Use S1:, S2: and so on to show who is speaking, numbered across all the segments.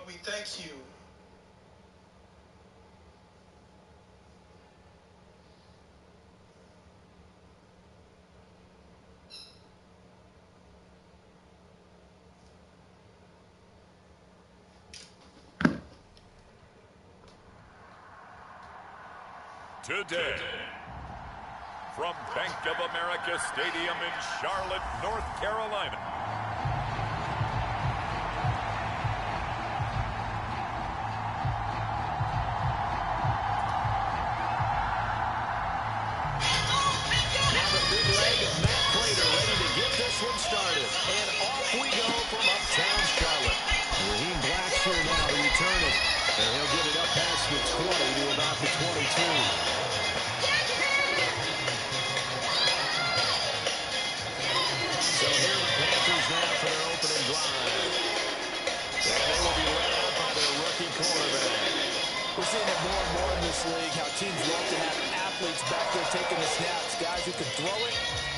S1: but we thank you.
S2: Today, from Bank of America Stadium in Charlotte, North Carolina.
S3: Now the big leg of Matt Prater ready to get this one started. And off we go from uptown Charlotte. Raheem Black's here now to return it. And he'll get it up past the 20 to about the 22. So here are the Panthers now for their opening drive. And they will be led out by their rookie cornerback. We're seeing it more and more in this league, how teams love to have athletes back there taking the snaps, guys who can throw it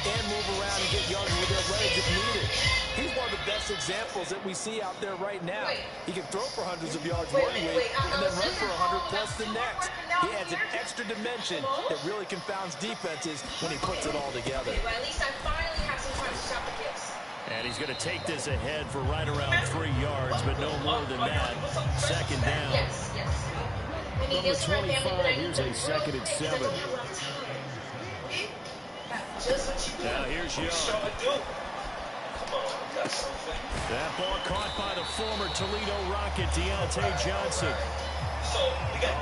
S3: and move around and get yards with their legs if needed. He's one of the best examples that we see out there right now. He can throw for hundreds of yards one week and then run for 100+ the next. He adds an extra dimension that really confounds defenses when he puts it all together.
S4: At least I finally have some time to stop the gifts.
S3: And he's going to take this ahead for right around 3 yards, but no more than that. Second down.
S4: Yes, yes.
S3: From the 25, here's a 2nd and 7. Now here's Young. That ball caught by the former Toledo Rocket, Deontay Johnson.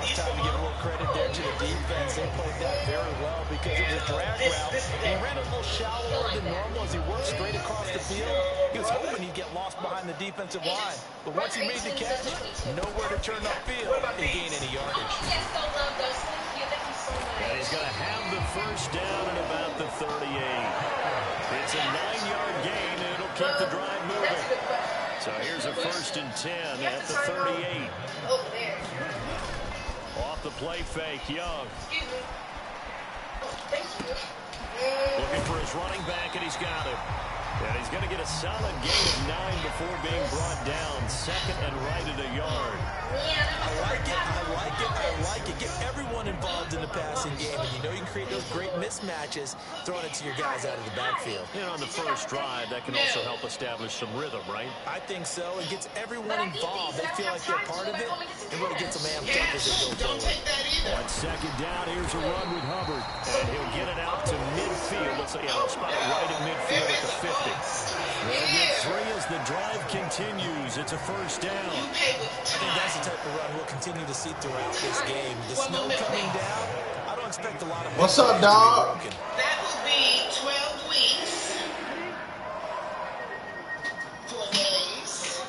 S3: It's time to give a little credit there to the defense. They played that very well because it was a drag route. He ran a little shallower than normal as he worked straight across the field. He was hoping he'd get lost behind the defensive line. But once he made the catch, nowhere to turn upfield and gain any yardage. And he's going to have the first down at about the 38. It's a 9-yard gain, and it'll keep the drive moving. So here's a 1st and 10 at the 38. Off the play fake, Young. Looking for his running back, and he's got it. And he's going to get a solid gain of 9 before being brought down. 2nd and right at a yard. I like it. I like it. I like it. Get everyone involved in the passing game. And you know you can create those great mismatches throwing it to your guys out of the backfield. And on the first drive, that can also help establish some rhythm, right? I think so. It gets everyone involved. They feel like they're part of it. And really gets them amped up as they go forward. On 2nd down, here's a run with Hubbard. And he'll get it out to midfield. Let's say, he'll spot it right at midfield at the 50. They'll get 3 as the drive continues. It's a 1st down. I think that's the type of run we'll continue to see throughout this game. The snow coming down, I don't expect a lot of...
S5: What's up, dog?
S1: That will be 12 weeks. 4 days.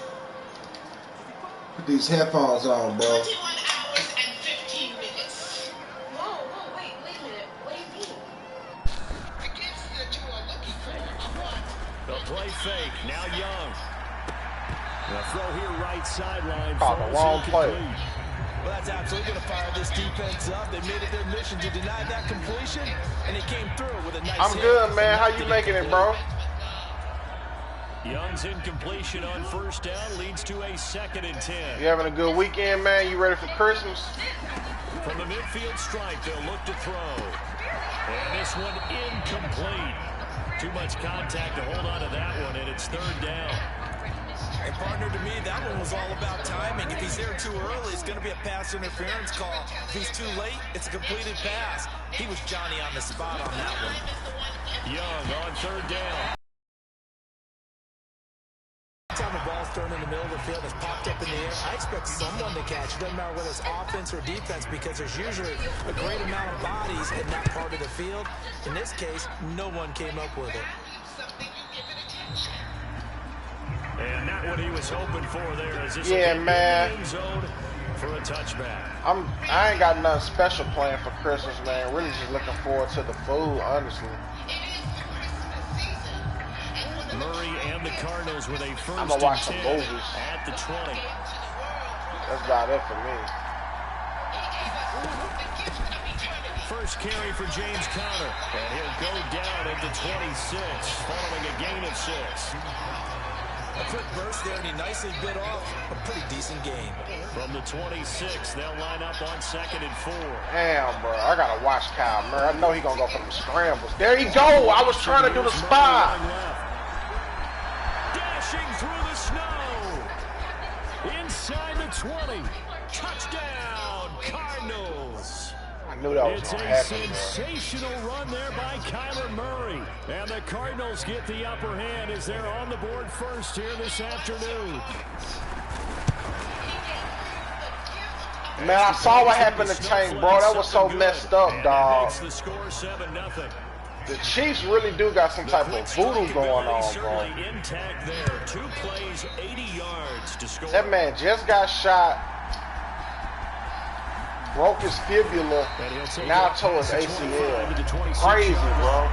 S5: Put these headphones on, bro.
S1: 21 hours and 15 minutes.
S4: Whoa, wait a minute. What do you mean?
S1: I guess that you are looking for what?
S3: The play fake, now Young. The throw here right sideline.
S5: Oh, the wrong play.
S3: Well, that's absolutely going to fire this defense up. They made it their mission to deny that completion, and they came through with a nice
S5: I'm good, man. How you making it, bro?
S3: Young's incompletion on 1st down leads to a 2nd and 10.
S5: You having a good weekend, man? You ready for Christmas?
S3: From the midfield stripe, they'll look to throw. And this one incomplete. Too much contact to hold on to that one, and it's 3rd down. And partner, to me, that one was all about timing. If he's there too early, it's going to be a pass interference call. If he's too late, it's a completed pass. He was Johnny on the spot on that one. Young on 3rd down. Anytime the ball's thrown in the middle of the field, it's popped up in the air, I expect someone to catch. It doesn't matter whether it's offense or defense, because there's usually a great amount of bodies in that part of the field. In this case, no one came up with it. And not what he was hoping for there. Is this
S5: man.
S3: Zone for a touchback.
S5: I ain't got nothing special planned for Christmas, man. Really just looking forward to the food, honestly.
S3: Murray and the Cardinals with a 1st
S5: I'm gonna watch
S3: and 10
S5: some movies
S3: at the 20.
S5: That's about it for me.
S3: First carry for James Conner, and he'll go down at the 26, following a gain of 6.
S6: A quick burst there, and he nicely bit off a pretty decent gain.
S3: From the 26, they'll line up on 2nd and 4.
S5: Damn, bro. I got to watch Kyle Murray. I know he's going to go for them scrambles. There you go. I was trying to do the spot.
S3: Dashing through the snow. Inside the 20. Touchdown, Cardinals.
S5: I knew that was
S3: It's
S5: going to
S3: a
S5: happen,
S3: sensational run there by Kyler Murray. And the Cardinals get the upper hand as they're on the board first here this afternoon.
S5: Man, I saw what happened to Tank, bro. That was so messed up, dog.
S3: The score 7-0.
S5: The Chiefs really do got some type of voodoo going on, bro.
S3: Intact there. 2 plays, 80 yards to score.
S5: That man just got shot, broke his fibula, now tore his ACL. Crazy, bro.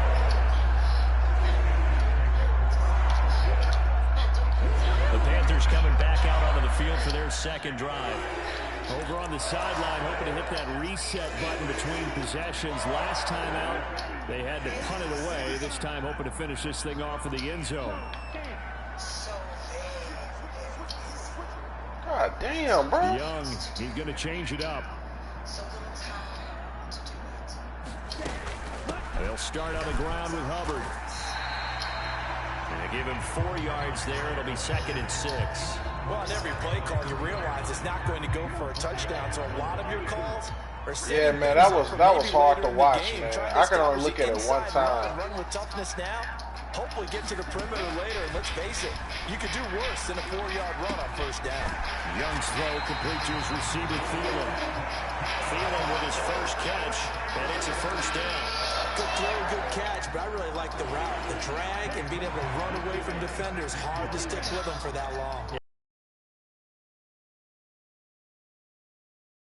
S3: The Panthers coming back out onto the field for their second drive. Over on the sideline, hoping to hit that reset button between possessions. Last time out, they had to punt it away. This time, hoping to finish this thing off in the end zone.
S5: God damn, bro.
S3: Young, he's going to change it up. They'll start on the ground with Hubbard. And they give him 4 yards there. It'll be 2nd and 6.
S6: Well, on every play call, you realize it's not going to go for a touchdown. So a lot of your calls are
S5: yeah, man, that was hard to watch, man. I can only look at it one time.
S6: Run with toughness now. Hopefully get to the perimeter later. And let's face it, you could do worse than a 4-yard run on first down.
S3: Young's throw complete to his receiver, Thielen. Thielen with his first catch, and it's a first down.
S6: Good throw, good catch, but I really like the route. The drag and being able to run away from defenders. Hard to stick with them for that long.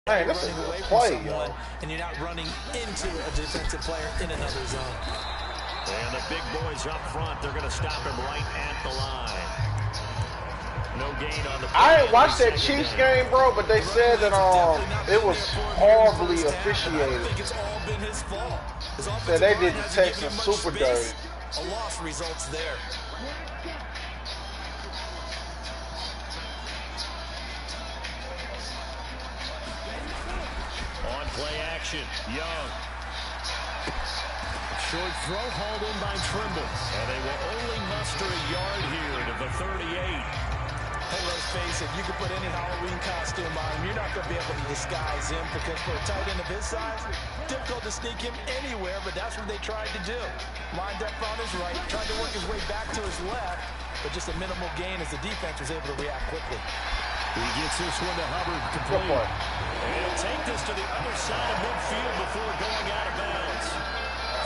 S5: Hey, this is a play, yo.
S6: And you're not running into a defensive player in another zone.
S3: And the big boys up front, they're going to stop him right at the line. No gain on the play.
S5: I didn't watch that Chiefs game, bro, but they said that it was horribly officiated.
S6: I think it's all been his fault.
S5: Said they did the Texans super dirty.
S6: A loss results there.
S3: On play action, Young. Short throw hauled in by Trimble. And they will only muster a yard here to the 38.
S6: Hey, let's face it, you can put any Halloween costume on him. You're not going to be able to disguise him because for a tight end of his size, difficult to sneak him anywhere, but that's what they tried to do. Lined up on his right, tried to work his way back to his left, but just a minimal gain as the defense was able to react quickly.
S3: He gets this one to Hubbard complete. And he'll take this to the other side of midfield before going out of bounds.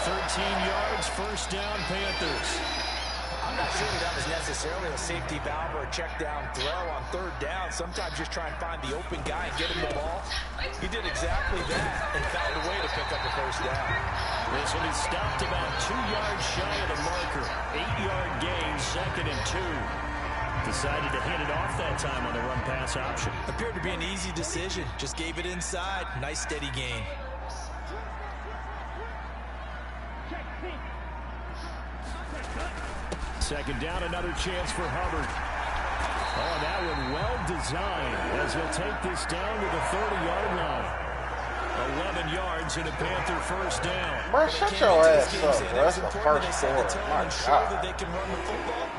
S3: 13 yards, first down, Panthers.
S6: I'm not sure that was necessarily a safety valve or a check down throw on third down. Sometimes just try and find the open guy and get him the ball. He did exactly that and found a way to pick up the first down.
S3: This one is stopped about 2 yards shy of the marker. 8-yard gain, 2nd and 2. Decided to hit it off that time on the run-pass option.
S6: Appeared to be an easy decision. Just gave it inside. Nice steady gain.
S3: Second down, another chance for Hubbard. Oh, that one well designed as he'll take this down to the 30-yard line. 11 yards and a Panther first down.
S5: Bro, shut your ass up, bro. That's the first quarter. My God.
S6: That they can run the football.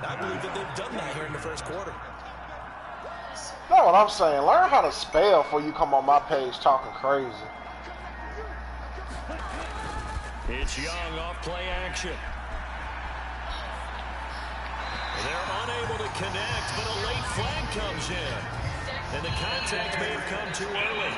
S6: I believe that they've done that here in the first quarter.
S5: That's what I'm saying. Learn how to spell before you come on my page talking crazy.
S3: It's Young off play action. They're unable to connect, but a late flag comes in. And the contact may have come too early.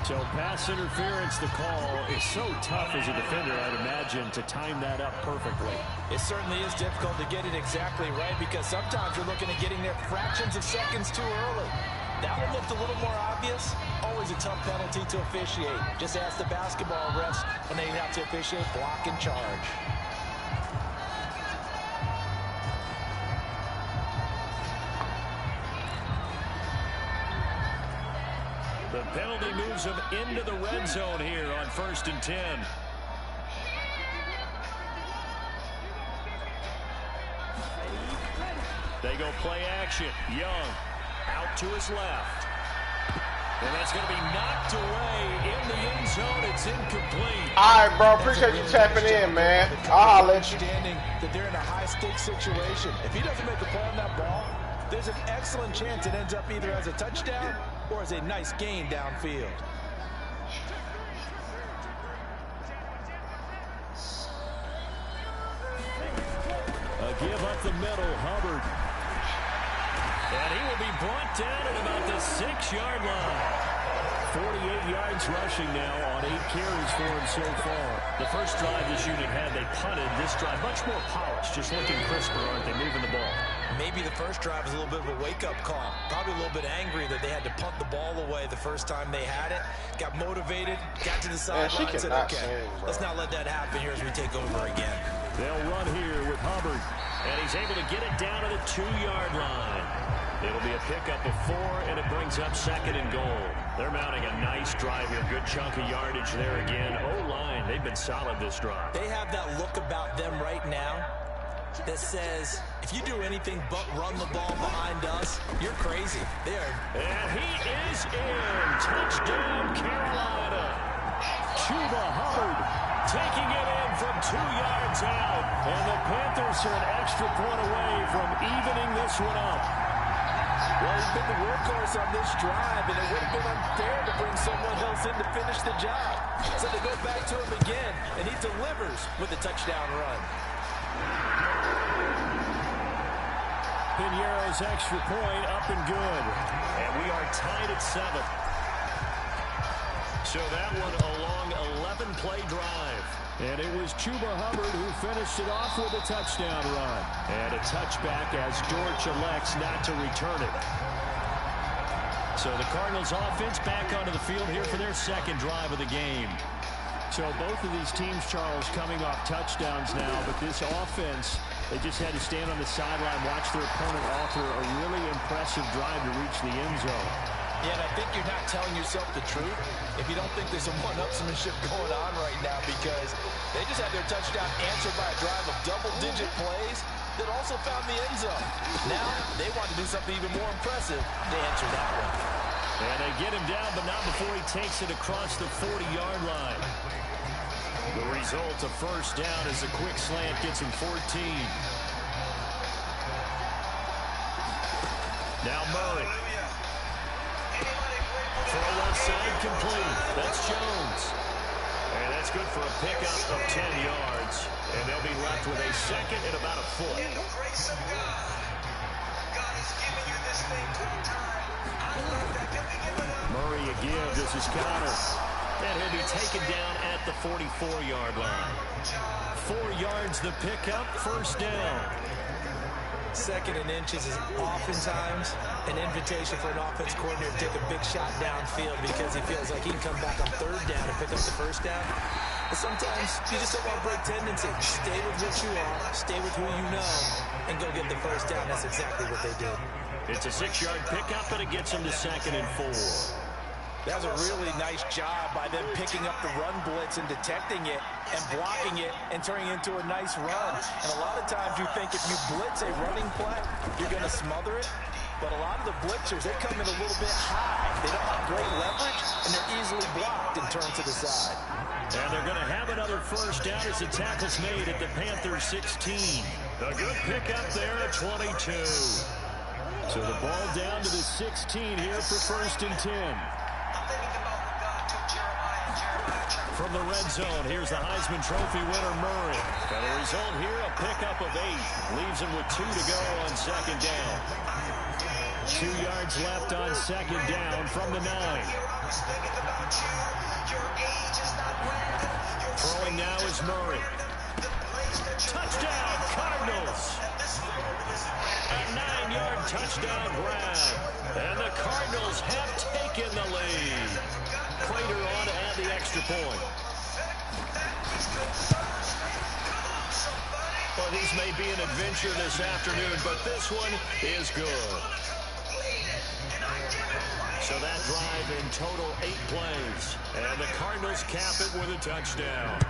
S3: So pass interference, the call is so tough as a defender, I'd imagine, to time that up perfectly.
S6: It certainly is difficult to get it exactly right because sometimes you're looking at getting there fractions of seconds too early. That one looked a little more obvious. Always a tough penalty to officiate. Just ask the basketball refs when they have to officiate block and charge. The penalty moves them into the red zone here on 1st and 10.
S3: They go play action. Young out to his left. And that's going to be knocked away in the end zone. It's incomplete.
S5: All right, bro. Appreciate you tapping in, man. I'll holler at you.
S6: Understanding that they're in a high-stakes situation. If he doesn't make a play on that ball, there's an excellent chance it ends up either as a touchdown or as a nice gain downfield.
S3: A give up the middle, Hubbard. And he will be brought down at about the 6-yard line. 48 yards rushing now on 8 carries for him so far. The first drive this unit had, they punted. This drive, much more polished, just looking crisper, aren't they, moving the ball?
S6: Maybe the first drive was a little bit of a wake-up call. Probably a little bit angry that they had to punt the ball away the first time they had it. Got motivated, got to the sideline, and said, okay, let's not let that happen here as we take over again.
S3: They'll run here with Hubbard, and he's able to get it down to the 2-yard line. It'll be a pickup of 4, and it brings up 2nd and goal. They're mounting a nice drive here. Good chunk of yardage there again. O-line, they've been solid this drive.
S6: They have that look about them right now that says, if you do anything but run the ball behind us, you're crazy. They are.
S3: And he is in. Touchdown, Carolina. Chuba Hubbard taking it in from 2 yards out. And the Panthers are an extra point away from evening this one up.
S6: Well, he's been the workhorse on this drive, and it would have been unfair to bring someone else in to finish the job. So they go back to him again, and he delivers with a touchdown run.
S3: Piñeiro's extra point up and good. And we are tied at 7. So that one a long 11-play drive. And it was Chuba Hubbard who finished it off with a touchdown run. And a touchback as George elects not to return it. So the Cardinals offense back onto the field here for their 2nd drive of the game. So both of these teams, Charles, coming off touchdowns now. But this offense, they just had to stand on the sideline, watch their opponent author a really impressive drive to reach the end zone.
S6: Yeah, and I think you're not telling yourself the truth if you don't think there's some one-upsmanship going on right now, because they just had their touchdown answered by a drive of double-digit plays that also found the end zone. Now they want to do something even more impressive. They answer that one.
S3: And they get him down, but not before he takes it across the 40-yard line. The result, a first down as a quick slant gets him 14. Now Murray. Throw left side complete. That's Jones. And that's good for a pickup of 10 yards. And they'll be left with a 2nd and about a foot.
S1: In the grace of God, God is giving you this thing 2 times. I love that. Can we give it up?
S3: Murray a give. This is Connor. And he'll be taken down at the 44-yard line. 4 yards the pickup, first down.
S6: 2nd and inches is oftentimes an invitation for an offense coordinator to take a big shot downfield because he feels like he can come back on 3rd down and pick up the first down. But sometimes you just don't want to break tendency. Stay with what you are, stay with who you know, and go get the first down. That's exactly what they did.
S3: It's a 6-yard pickup, and it gets them to 2nd and 4.
S6: That was a really nice job by them picking up the run blitz and detecting it and blocking it and turning it into a nice run. And a lot of times you think if you blitz a running play, you're going to smother it. But a lot of the blitzers, they come in a little bit high. They don't have great leverage, and they're easily blocked and turned to the side.
S3: And they're going to have another first down as the tackle's made at the Panthers 16. A good pickup there at 22. So the ball down to the 16 here for 1st and 10. From the red zone, here's the Heisman Trophy winner, Murray. And the result here, a pickup of 8. Leaves him with 2 to go on 2nd down. 2 yards left on 2nd down from the 9. Throwing now is Murray. Touchdown, Cardinals. A 9-yard touchdown grab. And the Cardinals have taken the lead. Prater on to add the extra point. Well, these may be an adventure this afternoon, but this one is good. So that drive in total 8 plays. And the Cardinals cap it with a touchdown.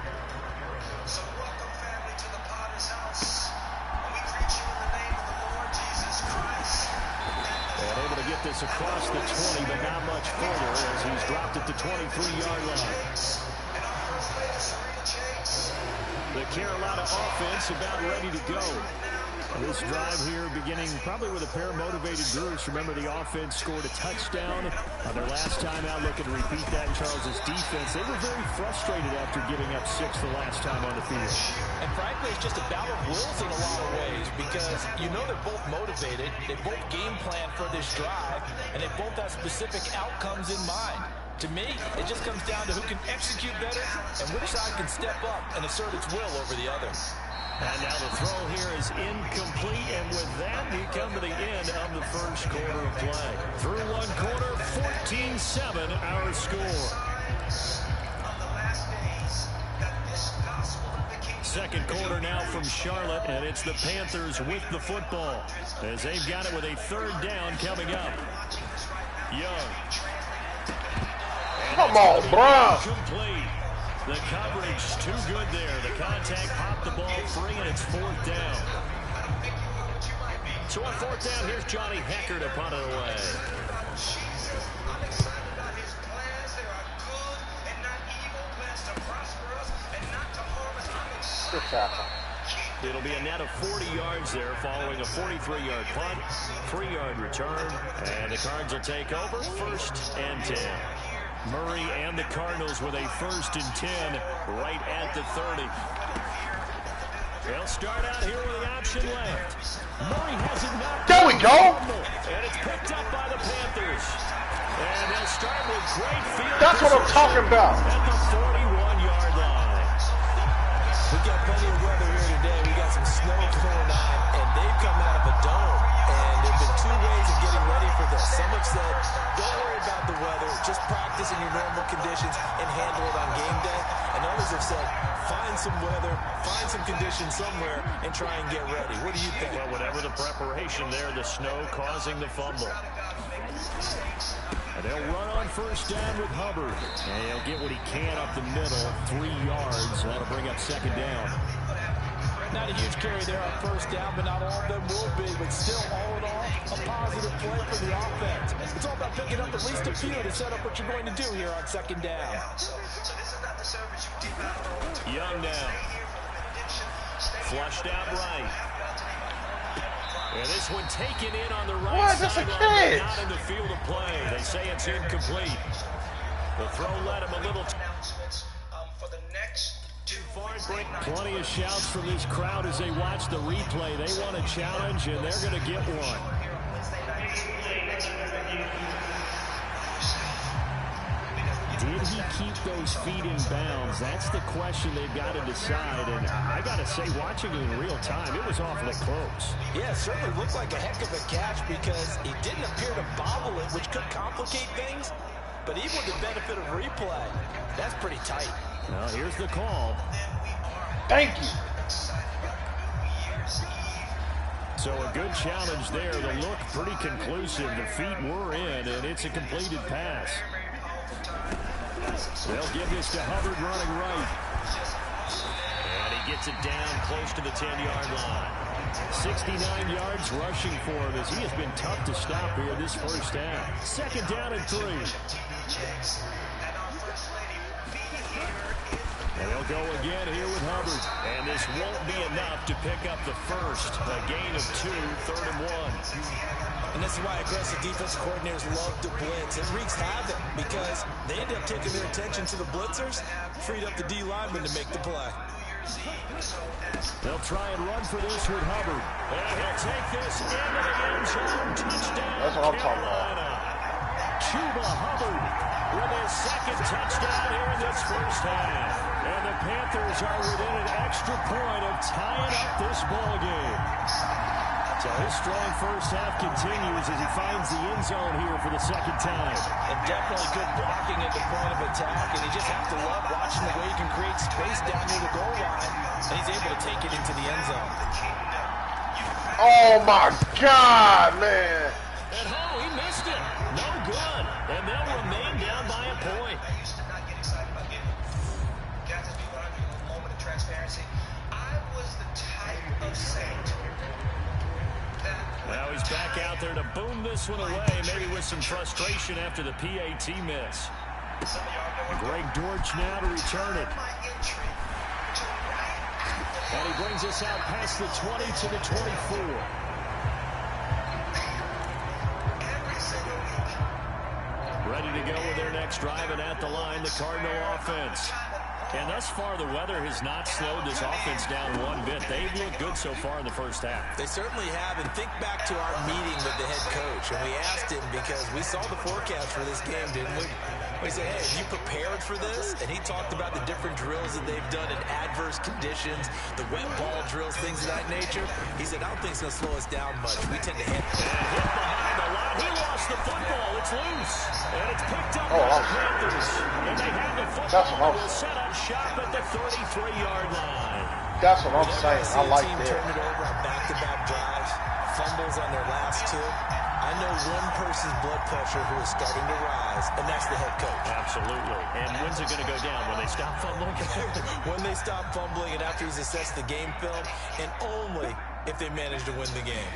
S3: get this across the 20, but not much further as he's dropped at the 23-yard line. The Carolina offense about ready to go. This drive here beginning probably with a pair of motivated groups. Remember, the offense scored a touchdown on their last time out. Looking to repeat that in Charles' defense. They were very frustrated after giving up 6 the last time on the field.
S6: And frankly, it's just a battle of wills in a lot of ways because you know they're both motivated. They both game plan for this drive, and they both have specific outcomes in mind. To me, it just comes down to who can execute better and which side can step up and assert its will over the other.
S3: And now the throw here is incomplete, and with that, we come to the end of the first quarter of play. Through one quarter, 14-7 our score. Second quarter now from Charlotte, and it's the Panthers with the football as they've got it with a third down coming up. Young.
S5: Come on, bro.
S3: Complete. The coverage too good there. The contact popped the ball free, and it's fourth down. So on fourth down, here's Johnny Hecker to punt it away.
S5: Good tackle.
S3: It'll be a net of 40 yards there following a 43-yard punt, 3-yard return, and the Cards will take over first and 10. Murray and the Cardinals with a first and 10 right at the 30. They'll start out here with the option left. Murray has it knocked.
S5: There we go.
S3: And it's picked up by the Panthers. And they'll start with great field.
S5: That's what I'm talking about.
S3: At the 41-yard line.
S6: We got plenty of weather here today. We got some snow pouring on, and they've come out of a dome. And there have been 2 ways of getting ready for this. Some have said, don't worry about the weather, just practice in your normal conditions and handle it on game day. And others have said, find some weather, find some conditions somewhere, and try and get ready. What do you think?
S3: Well, whatever the preparation there, the snow causing the fumble. And they'll run on first down with Hubbard. And he'll get what he can up the middle, 3 yards. That'll bring up second down.
S6: Not a huge carry there on first down, but not all of them will be. But still, all in all, a positive play for the offense. It's all about picking up at least a few to set up what you're going to do here on second down.
S3: Young now. Flushed out right. And this one taken in on the right side, not in the field of play. They say it's incomplete. The throw led him a little.
S1: For the next 2
S3: Plenty of shouts from this crowd as they watch the replay. They want a challenge, and they're going to get one. Did he keep those feet in bounds? That's the question they've got to decide. And I got to say, watching it in real time, it was awfully close.
S6: Yeah, it certainly looked like a heck of a catch because he didn't appear to bobble it, which could complicate things. But even with the benefit of replay, that's pretty tight.
S3: Well, here's the call.
S5: Thank you.
S3: So a good challenge there. The look pretty conclusive. The feet were in, and it's a completed pass. They'll give this to Hubbard running right. And he gets it down close to the 10-yard line. 69 yards rushing for him as he has been tough to stop here this first half. Second down and 3. And they'll go again here with Hubbard. And this won't be enough to pick up the first. A gain of 2, 3rd and 1.
S6: And this is why aggressive defense coordinators love to blitz. It wreaks havoc because they end up taking their attention to the blitzers, freed up the D lineman to make the play.
S3: They'll try and run for this with Hubbard. And he'll take this into the end zone. Touchdown,
S5: That's what I'm talking about.
S3: Chuba Hubbard with his second touchdown here in this first half. And the Panthers are within an extra point of tying up this ball game. So his strong first half continues as he finds the end zone here for the second time.
S6: And definitely good blocking at the point of attack. And you just have to love watching the way he can create space down near the goal line. And he's able to take it into the end zone.
S5: Oh, my God, man.
S3: And he missed it. No good. And they'll remain down by a point.
S1: Not get excited about getting. Guys, let's be what I do. A moment of transparency. I was the type of saint.
S3: Now he's back out there to boom this one away, maybe with some frustration after the PAT miss. Greg Dortch now to return it. And he brings us out past the 20 to the 24. Ready to go with their next drive, and at the line, the Cardinal offense. And thus far, the weather has not slowed this offense down one bit. They've looked good so far in the first half.
S6: They certainly have. And think back to our meeting with the head coach. And we asked him because we saw the forecast for this game, didn't we? We said, hey, are you prepared for this? And he talked about the different drills that they've done in adverse conditions, the wet ball drills, things of that nature. He said, I don't think it's going to slow us down much. We tend to hit.
S3: And hit behind the line. He lost the football. It's loose. And it's picked up by the Panthers. And they have the football. Will set up shop at the 33-yard line.
S5: That's what I'm saying. I like that.
S6: Turn it over on back-to-back drives, fumbles on their last two. I know one person's blood pressure who is starting to rise, and that's the head coach.
S3: Absolutely. And when's it going to go down? When they stop fumbling?
S6: When they stop fumbling and after he's assessed the game film, and only if they manage to win the game.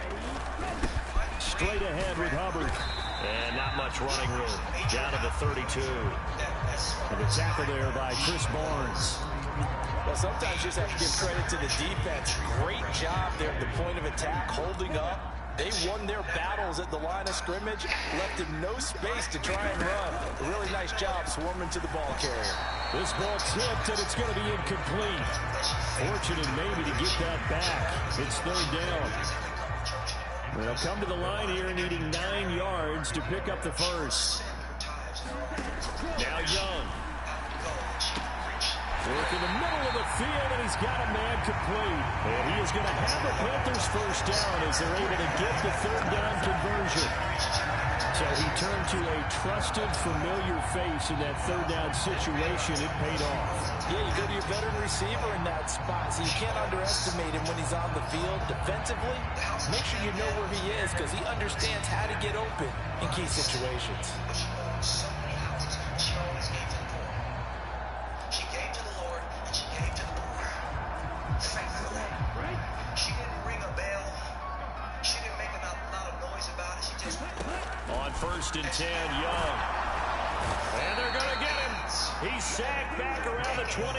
S3: Straight ahead with Hubbard. And not much running room. Down to the 32. And the tackle there by Chris Barnes.
S6: Well, sometimes you just have to give credit to the defense. Great job there at the point of attack, holding up. They won their battles at the line of scrimmage, left him no space to try and run. A really nice job swarming to the ball carrier.
S3: This ball tipped, and it's going to be incomplete. Fortunate maybe to get that back. It's third down. They'll come to the line here needing 9 yards to pick up the first. Now Young. Work in the middle of the field, and he's got a man complete. And he is going to have the Panthers first down as they're able to get the third down conversion. So he turned to a trusted, familiar face in that third down situation. It paid off.
S6: Yeah, you go to your veteran receiver in that spot, so you can't underestimate him when he's on the field defensively. Make sure you know where he is because he understands how to get open in key situations.
S3: On 1st and 10, Young. And they're going to get him. He's sacked back around the 28.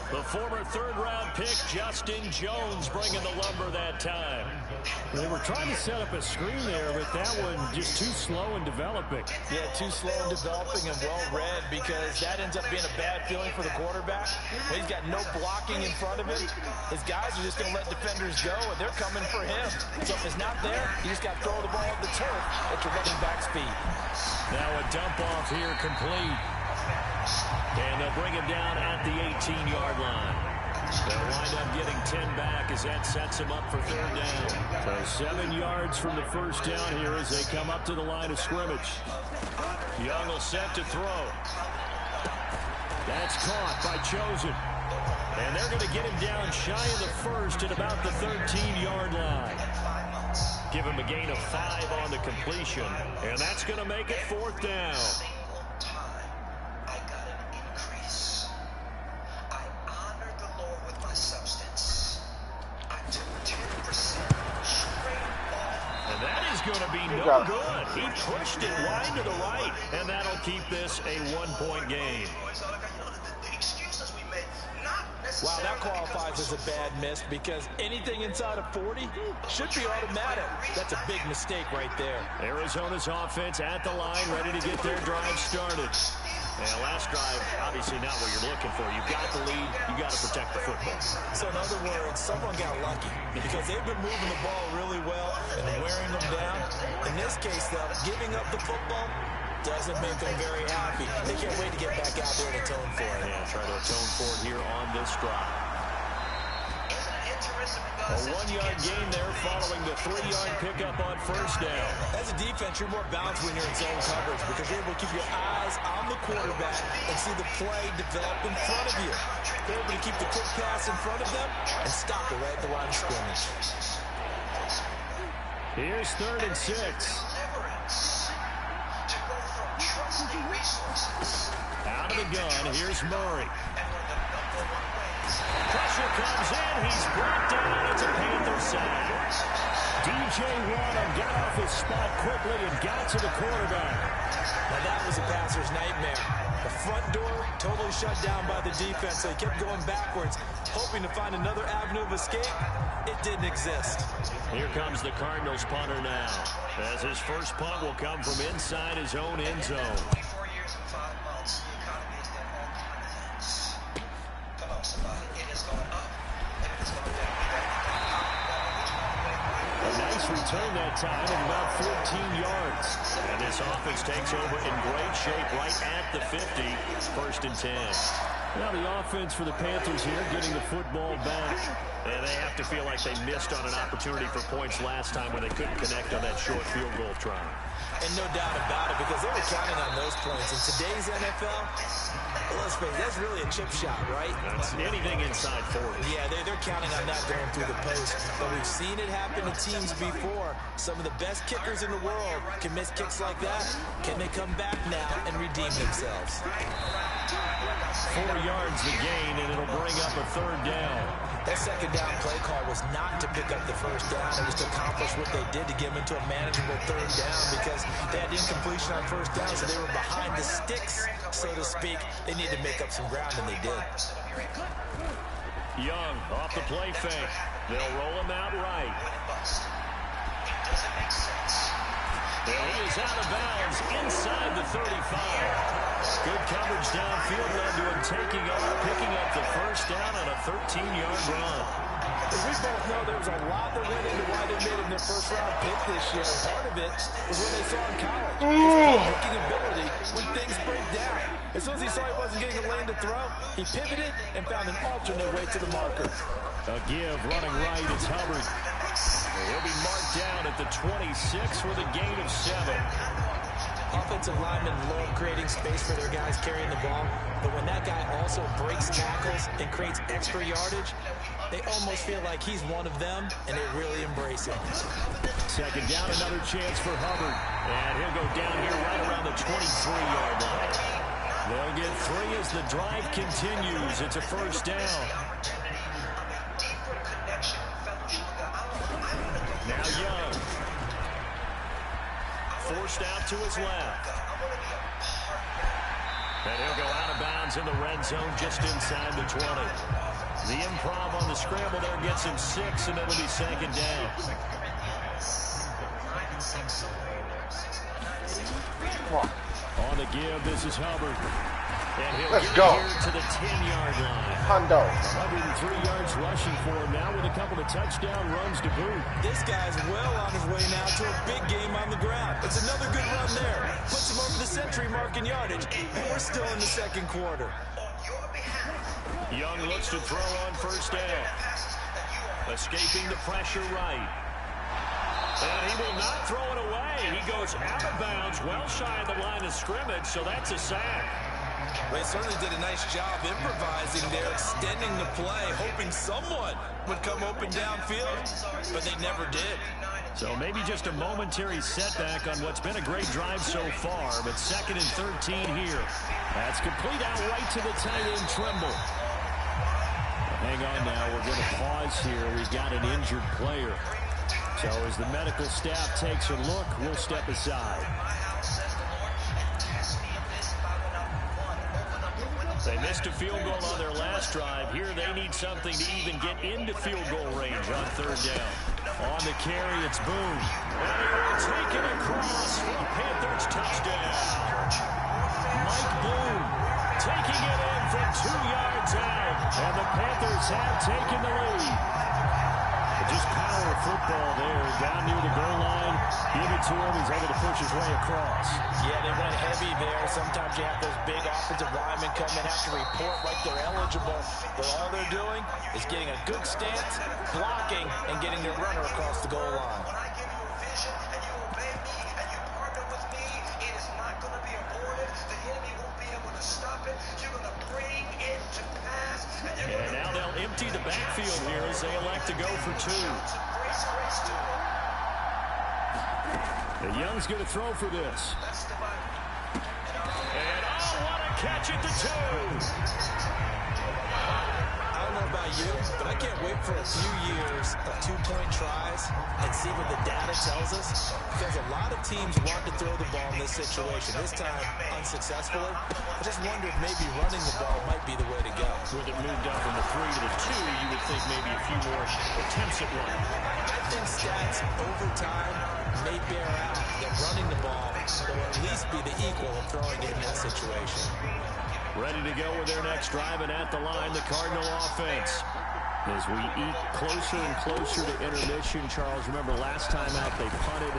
S3: The former third-round pick, Justin Jones, bringing the lumber that time. They were trying to set up a screen there, but that one just too slow in developing.
S6: Yeah, too slow in developing and well-read because that ends up being a bad feeling for the quarterback. He's got no blocking in front of him. His guys are just going to let defenders go, and they're coming for him. So if it's not there, you just got to throw the ball at the turf at your running back speed.
S3: Now a dump-off here complete. And they'll bring him down at the 18-yard line. They'll wind up getting 10 back as that sets him up for third down. So 7 yards from the first down here as they come up to the line of scrimmage. Young will set to throw. That's caught by Chosen. And they're going to get him down shy of the first at about the 13-yard line. Give him a gain of 5 on the completion. And that's going to make it fourth down. Going to be no good. He pushed it wide to the right, and that'll keep this a 1-point game.
S6: Wow, that qualifies as a bad miss because anything inside of 40 should be automatic. That's a big mistake right there.
S3: Arizona's offense at the line, ready to get their drive started. And last drive, obviously not what you're looking for. You've got the lead. You've got to protect the football.
S6: So in other words, someone got lucky because they've been moving the ball really well and wearing them down. In this case, though, giving up the football doesn't make them very happy. They can't wait to get back out there and atone for it.
S3: Yeah, try to atone for it here on this drive. A 1-yard gain there following the 3-yard pickup on first down.
S6: As a defense, you're more balanced when you're in zone coverage because you're able to keep your eyes on the quarterback and see the play develop in front of you. You're able to keep the quick pass in front of them and stop it right at the line of scrimmage.
S3: Here's 3rd and 6. Out of the gun, here's Murray. Pressure comes in. He's brought down. It's a Panther sack. DJ J. Watt got off his spot quickly and got to the quarterback.
S6: Now that was a passer's nightmare. The front door totally shut down by the defense, so he kept going backwards, hoping to find another avenue of escape. It didn't exist.
S3: Here comes the Cardinals punter now, as his first punt will come from inside his own end zone.
S1: 24 years and 5 months. The economy is dead on money. Come on, somebody. It is going up. And it's going down.
S3: A nice return that time of about 14 yards. And this offense takes over in great shape right at the 50. First and 10. Now the offense for the Panthers here getting the football back. And they have to feel like they missed on an opportunity for points last time when they couldn't connect on that short field goal try.
S6: And no doubt about it, because they were counting on those points. In today's NFL, let's face it, that's really a chip shot, right?
S3: That's anything inside 40.
S6: Yeah, they're counting on that going through the post. But we've seen it happen to teams before. Some of the best kickers in the world can miss kicks like that. Can they come back now and redeem themselves?
S3: 4 yards the gain, and it'll bring up a third down.
S6: That second down play call was not to pick up the first down. It was to accomplish what they did to get them into a manageable third down, because they had incompletion on first down, so they were behind the sticks, so to speak. They needed to make up some ground, and they did.
S3: Young off the play fake. They'll roll him out right. And he is out of bounds inside the 35. Good coverage downfield led to him taking off, picking up the first down on a 13-yard run.
S6: As we both know, there was a lot that went into why they made him their first-round pick this year. Part of it was what they saw in college. His playmaking ability when things break down. As soon as he saw he wasn't getting a lane to throw, he pivoted and found an alternate way to the marker.
S3: A give running right, it's Hubbard. He'll be marked down at the 26 for the gain of 7.
S6: Offensive linemen love creating space for their guys carrying the ball, but when that guy also breaks tackles and creates extra yardage, they almost feel like he's one of them, and they really embrace him.
S3: Second down, another chance for Hubbard. And he'll go down here right around the 23-yard line. They'll get 3 as the drive continues. It's a first down. Now Young. Forced out to his left. And he'll go out of bounds in the red zone just inside the 20. The improv on the scramble there gets him 6, and it'll be second down. On the give, this is Hubbard. And he'll
S5: Let's
S3: get
S5: go.
S3: here to the 10-yard line.
S5: Hundo.
S3: 103 yards rushing for him now with a couple of touchdown runs to boot.
S6: This guy's well on his way now to a big game on the ground. It's another good run there. Puts him over the century mark in yardage, and we're still in the second quarter.
S3: Young looks to throw on first down. Escaping the pressure right. And he will not throw it away. He goes out of bounds, well shy of the line of scrimmage, so that's a sack.
S6: They certainly did a nice job improvising there, extending the play, hoping someone would come open downfield, but they never did.
S3: So maybe just a momentary setback on what's been a great drive so far, but 2nd and 13 here. That's complete out right to the tight end, Trimble. Hang on now, we're going to pause here. We've got an injured player. So as the medical staff takes a look, we'll step aside. They missed a field goal on their last drive. Here they need something to even get into field goal range on third down. On the carry, it's Boone. And he will take it across for a Panthers touchdown. Mike Boone taking it in from 2 yards out. And the Panthers have taken the lead. Just power of football there, down near the goal line. Give it to him. He's able to push his way across.
S6: Yeah, they went heavy there. Sometimes you have those big offensive linemen come and have to report like they're eligible. But all they're doing is getting a good stance, blocking, and getting their runner across the goal line.
S1: When I give you a vision and you obey me and you partner with me, it is not going to be aborted. The enemy won't be able to stop it. You're going to bring it to pass.
S3: And now they'll empty the backfield here as they elect to go for 2. And Young's going to throw for this. And what a catch at the 2.
S6: I don't know about you, but I can't wait for a few years of 2-point tries and see what the data kind of tells us? Because a lot of teams want to throw the ball in this situation. This time, unsuccessfully. I just wonder if maybe running the ball might be the way to go.
S3: With it moved up from the 3 to the 2, you would think maybe a few more attempts at running.
S6: I think stats over time may bear out that running the ball will at least be the equal of throwing it in that situation.
S3: Ready to go with their next drive, and at the line, the Cardinal offense. As we eat closer and closer to intermission, Charles, remember last time out they punted.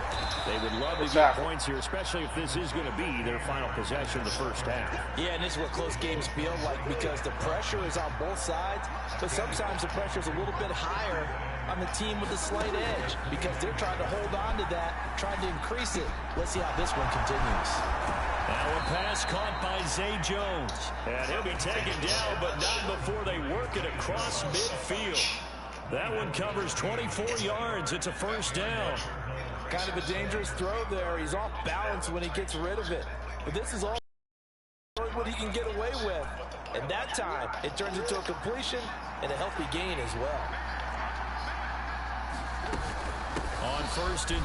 S3: They would love to get points here, especially if this is going to be their final possession of the first half.
S6: Yeah, and this is what close games feel like because the pressure is on both sides, but sometimes the pressure is a little bit higher on the team with a slight edge because they're trying to hold on to that, trying to increase it. Let's see how this one continues.
S3: Now a pass caught by Zay Jones. And he'll be taken down, but not before they work it across midfield. That one covers 24 yards. It's a first down.
S6: Kind of a dangerous throw there. He's off balance when he gets rid of it. But this is all what he can get away with. And that time, it turns into a completion and a healthy gain as well.
S3: On first and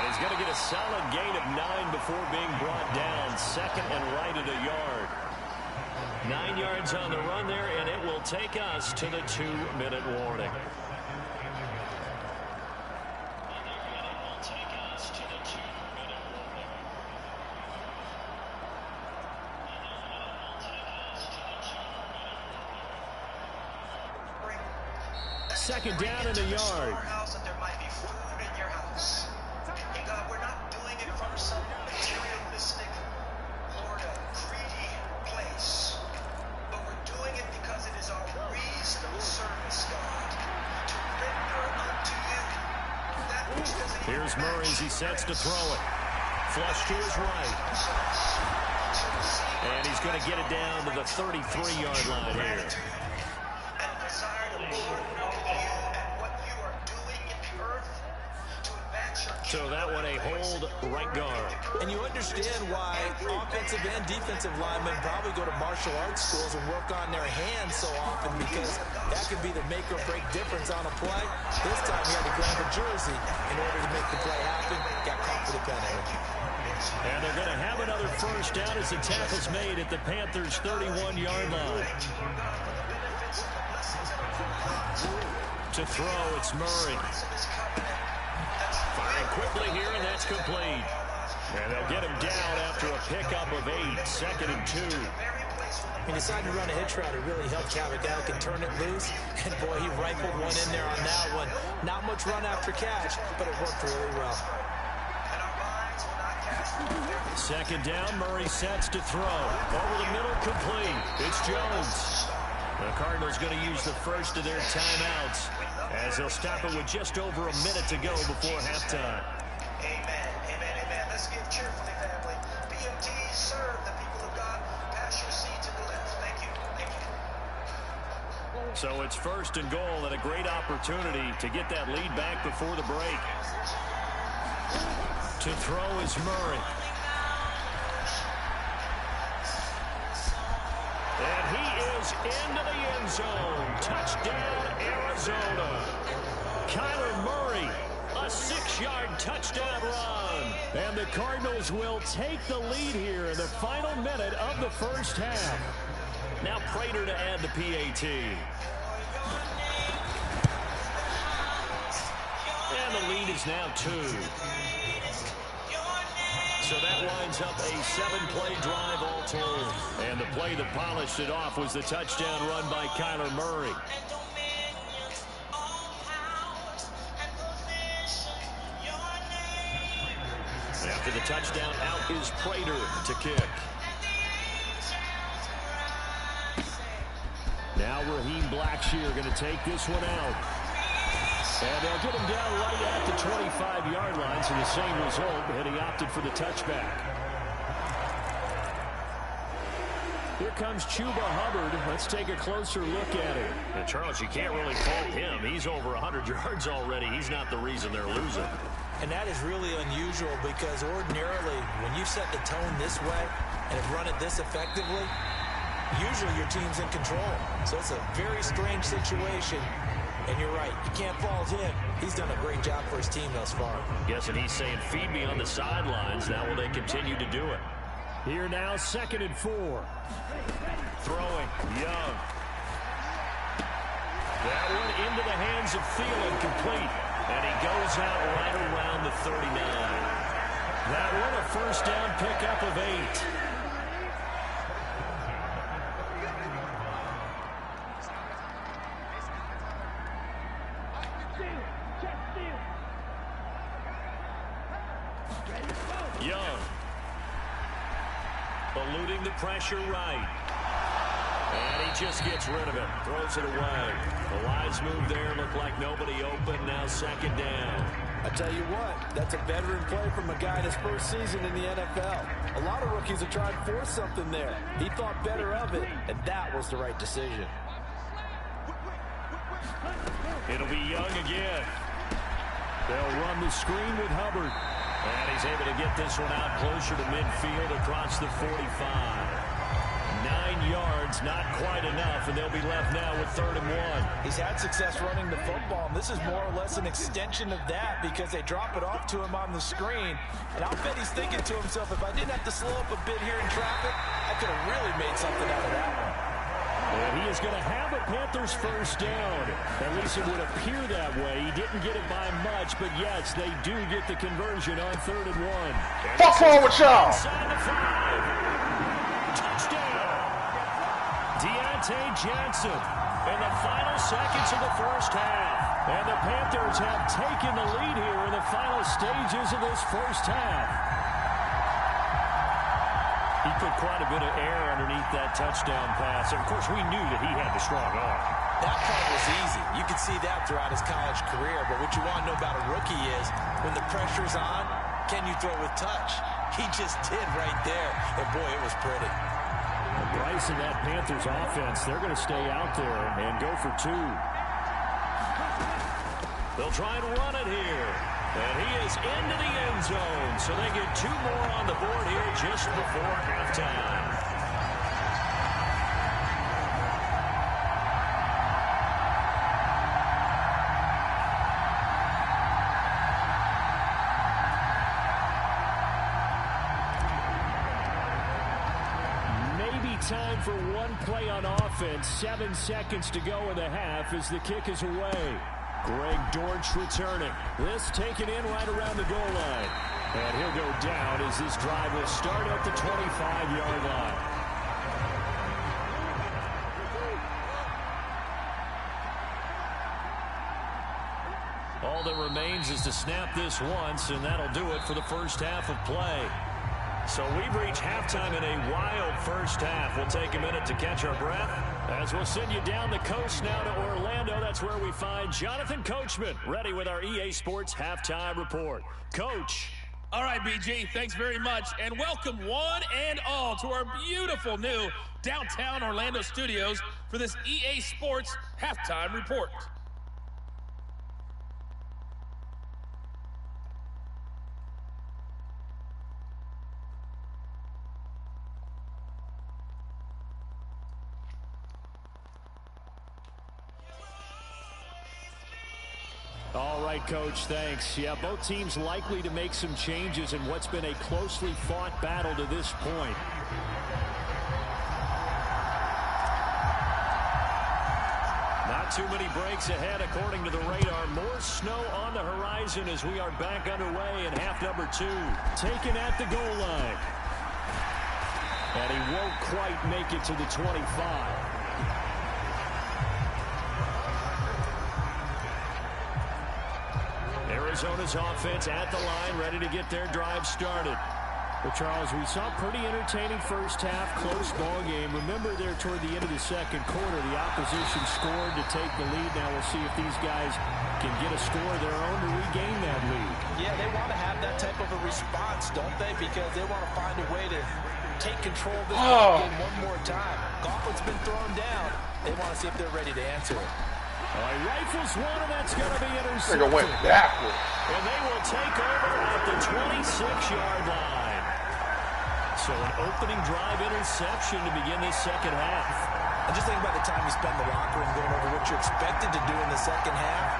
S3: he's going to get a solid gain of 9 before being brought down. Second and right at a yard. 9 yards on the run there, and it will take us to the 2-minute warning. Second down in a yard.
S1: From some materialistic or greedy place, but we're doing it because it is our reasonable service, God, to render unto you that which does.
S3: Here's Murray as he sets to throw it. Flush to his right. And he's going to get it down to the 33-yard line here.
S1: And desire the Lord know you and what you are doing in the earth to advance your kingdom.
S3: So that one a hold right guard.
S6: And you understand why offensive and defensive linemen probably go to martial arts schools and work on their hands so often because that could be the make or break difference on a play. This time he had to grab a jersey in order to make the play happen. Got caught for the penalty.
S3: And they're going to have another first down as the tackle's made at the Panthers' 31-yard line. To throw, it's Murray. Firing quickly here, and that's complete. And they'll get him down after a pickup of 8, second and 2.
S6: He decided to run a hitch route. It really helped Cavagalic and turn it loose. And, boy, he rifled one in there on that one. Not much run after catch, but it worked really well.
S3: Second down, Murray sets to throw. Over the middle, complete. It's Jones. The Cardinals going to use the first of their timeouts as they'll stop it with just over a minute to go before halftime.
S1: Amen, amen, amen. Let's give cheerfully, family. BMT, serve the people of God. Pass your seat to the left. Thank you, thank you.
S3: So it's first and goal and a great opportunity to get that lead back before the break. To throw is Murray. And he is into the end zone. Touchdown, Arizona. Kyler Murray, a 6-yard touchdown run. And the Cardinals will take the lead here in the final minute of the first half. Now Prater to add the PAT. And the lead is now 2. So that winds up a 7-play drive all told. And the play that polished it off was the touchdown run by Kyler Murray. After the touchdown, out is Prater to kick. Now Raheem Blackshear going to take this one out. And they'll get him down right at the 25-yard line, so the same result, and he opted for the touchback. Here comes Chuba Hubbard. Let's take a closer look at it. And Charles, you can't really fault him. He's over 100 yards already. He's not the reason they're losing.
S6: And that is really unusual because ordinarily, when you set the tone this way and have run it this effectively, usually your team's in control. So it's a very strange situation And you're right, you can't fault him. He's done a great job for his team thus far.
S3: Guessing he's saying, feed me on the sidelines. Now will they continue to do it? Here now, 2nd and 4. Throwing, Young. That one into the hands of Thielen, complete. And he goes out right around the 39. That one a first down pickup of 8. Young. Eluding the pressure right. And he just gets rid of it. Throws it away. The wise move there. Looked like nobody open. Now 2nd down.
S6: I tell you what, that's a veteran play from a guy in his first season in the NFL. A lot of rookies are trying to force something there. He thought better of it, and that was the right decision.
S3: It'll be Young again. They'll run the screen with Hubbard. And he's able to get this one out closer to midfield across the 45. 9 yards, not quite enough, and they'll be left now with 3rd and 1.
S6: He's had success running the football, and this is more or less an extension of that because they drop it off to him on the screen. And I'll bet he's thinking to himself, if I didn't have to slow up a bit here in traffic, I could have really made something out of that one.
S3: And he is going to have a Panthers first down. At least it would appear that way. He didn't get it by much, but yes, they do get the conversion on 3rd and 1.
S5: Fuck wrong with y'all?
S3: Inside the 5. Touchdown. Deontay Johnson in the final seconds of the first half. And the Panthers have taken the lead here in the final stages of this first half. He put quite a bit of air underneath that touchdown pass. Of course, we knew that he had the strong arm.
S6: That part was easy. You could see that throughout his college career. But what you want to know about a rookie is when the pressure's on, can you throw with touch? He just did right there. And boy, it was pretty.
S3: Bryce and that Panthers offense, they're going to stay out there and go for 2. They'll try and run it here. And he is into the end zone. So they get 2 more on the board here just before halftime. Time for one play on offense. 7 seconds to go in the half as the kick is away. Greg Dortch returning. This taken in right around the goal line. And he'll go down as this drive will start at the 25-yard line. All that remains is to snap this once, and that'll do it for the first half of play. So we've reached halftime in a wild first half. We'll take a minute to catch our breath as we'll send you down the coast now to Orlando. That's where we find Jonathan Coachman, ready with our EA Sports Halftime Report. Coach.
S7: All right, BG, thanks very much. And welcome one and all to our beautiful new downtown Orlando studios for this EA Sports Halftime Report.
S3: All right, Coach, thanks. Yeah, both teams likely to make some changes in what's been a closely fought battle to this point. Not too many breaks ahead, according to the radar. More snow on the horizon as we are back underway in half number 2. Taken at the goal line. And he won't quite make it to the 25. Arizona's offense at the line, ready to get their drive started. Well, Charles, we saw a pretty entertaining first half, close ball game. Remember there toward the end of the second quarter, the opposition scored to take the lead. Now we'll see if these guys can get a score of their own to regain that lead.
S6: Yeah, they want to have that type of a response, don't they? Because they want to find a way to take control of this game one more time. Gauntlet's been thrown down. They want to see if they're ready to answer it.
S3: He rifles one, and that's going to be intercepted.
S5: Nigga went backwards.
S3: And they will take over at the 26-yard line. So an opening drive interception to begin this second half.
S6: And just think about the time you spend in the locker room going over what you're expected to do in the second half.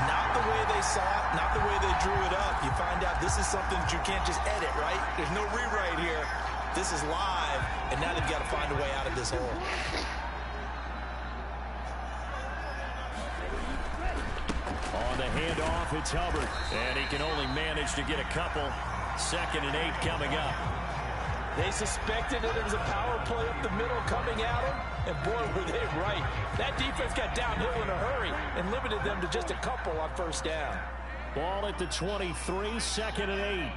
S6: Not the way they saw it, not the way they drew it up. You find out this is something that you can't just edit, right? There's no rewrite here. This is live, and now they've got to find a way out of this hole.
S3: On the handoff, it's Hubbard. And he can only manage to get a couple. 2nd and 8 coming up.
S6: They suspected that it was a power play up the middle coming at them, and boy, were they right. That defense got downhill in a hurry and limited them to just a couple on 1st down.
S3: Ball at the 23, 2nd and 8.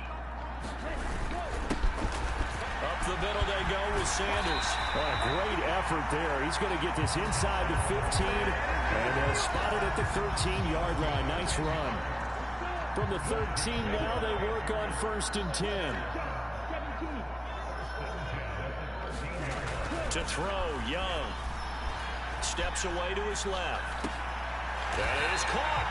S3: Up the middle they go with Sanders. What a great effort there. He's going to get this inside the 15, and they'll spot it at the 13-yard line. Nice run. From the 13 now, they work on 1st and 10. To throw, Young. Steps away to his left. That is caught.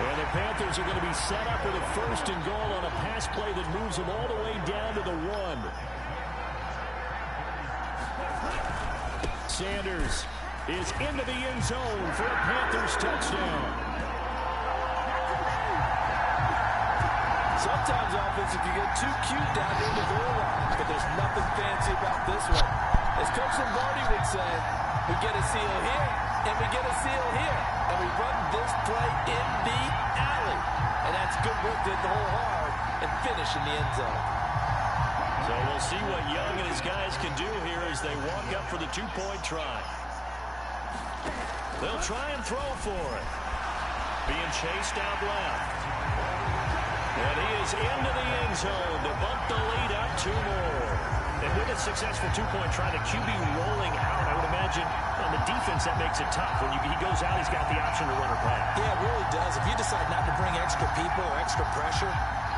S3: And the Panthers are going to be set up with a 1st and goal on a pass play that moves them all the way down to the 1. Sanders is into the end zone for a Panthers touchdown.
S6: Sometimes offense, if you get too cute down near the goal line, but there's nothing fancy about this one. As Coach Lombardi would say, we get a seal here, and we get a seal here, and we run this play in the alley. And that's good work to hit the hole hard and finish in the end zone.
S3: So we'll see what Young and his guys can do here as they walk up for the 2-point try. They'll try and throw for it. Being chased out left. And he is into the end zone to bump the lead up 2 more. And with a successful 2-point try, the QB rolling out, I would imagine on the defense that makes it tough. When he goes out, he's got the option to run or pass.
S6: Yeah, it really does. If you decide not to bring extra people or extra pressure,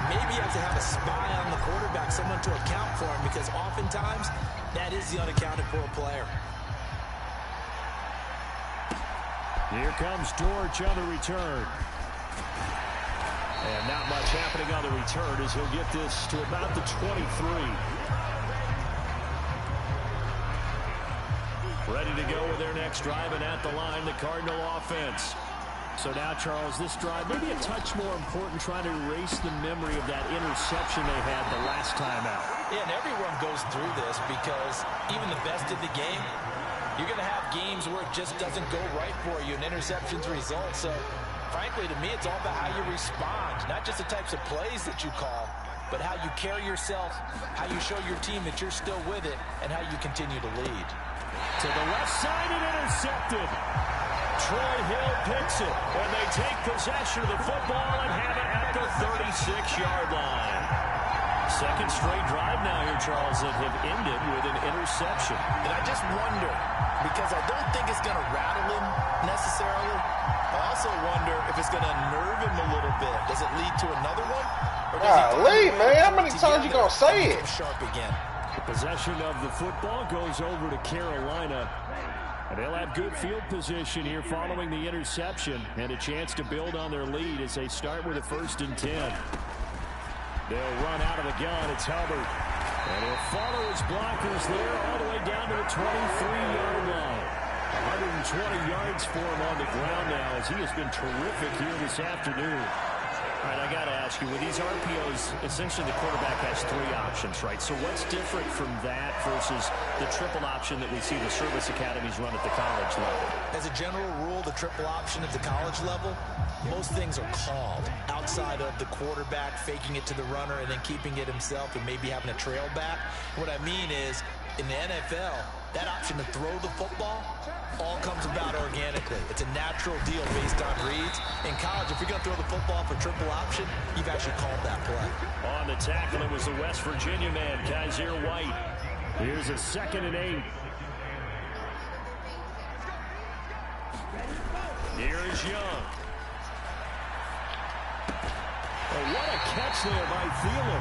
S6: maybe you have to have a spy on the quarterback, someone to account for him, because oftentimes that is the unaccounted for player.
S3: Here comes Dortch on the return. And not much happening on the return as he'll get this to about the 23. Ready to go with their next drive, and at the line, the Cardinal offense. So now, Charles, this drive maybe a touch more important, trying to erase the memory of that interception they had the last time out.
S6: Yeah, and everyone goes through this because even the best of the game, you're going to have games where it just doesn't go right for you, and interceptions result. So, frankly, to me, it's all about how you respond, not just the types of plays that you call, but how you carry yourself, how you show your team that you're still with it, and how you continue to lead.
S3: To the left side and intercepted. Troy Hill picks it, and they take possession of the football and have it at the 36-yard line. Second straight drive now here, Charles, that have ended with an interception.
S6: And I just wonder, because I don't think it's going to rattle him necessarily, I also wonder if it's going to unnerve him a little bit. Does it lead to another one?
S5: Golly, man, how many times you going to say it?
S6: Sharp again.
S3: Possession of the football goes over to Carolina. And they'll have good field position here following the interception and a chance to build on their lead as they start with a 1st and 10. They'll run out of the gun. It's Hubbard. And he'll follow his blockers there all the way down to the 23-yard line. 120 yards for him on the ground now as he has been terrific here this afternoon. All right, I got to ask you, with these RPOs, essentially the quarterback has 3 options, right? So what's different from that versus the triple option that we see the service academies run at the college level?
S6: As a general rule, the triple option at the college level, most things are called outside of the quarterback faking it to the runner and then keeping it himself and maybe having a trail back. What I mean is, in the NFL, that option to throw the football all comes about organically. It's a natural deal based on reads. In college, if you're going to throw the football for triple option, you've actually called that play.
S3: On the tackle, it was the West Virginia man, Kaiser White. Here's a 2nd and 8. Here is Young. Oh, what a catch there by Thielen.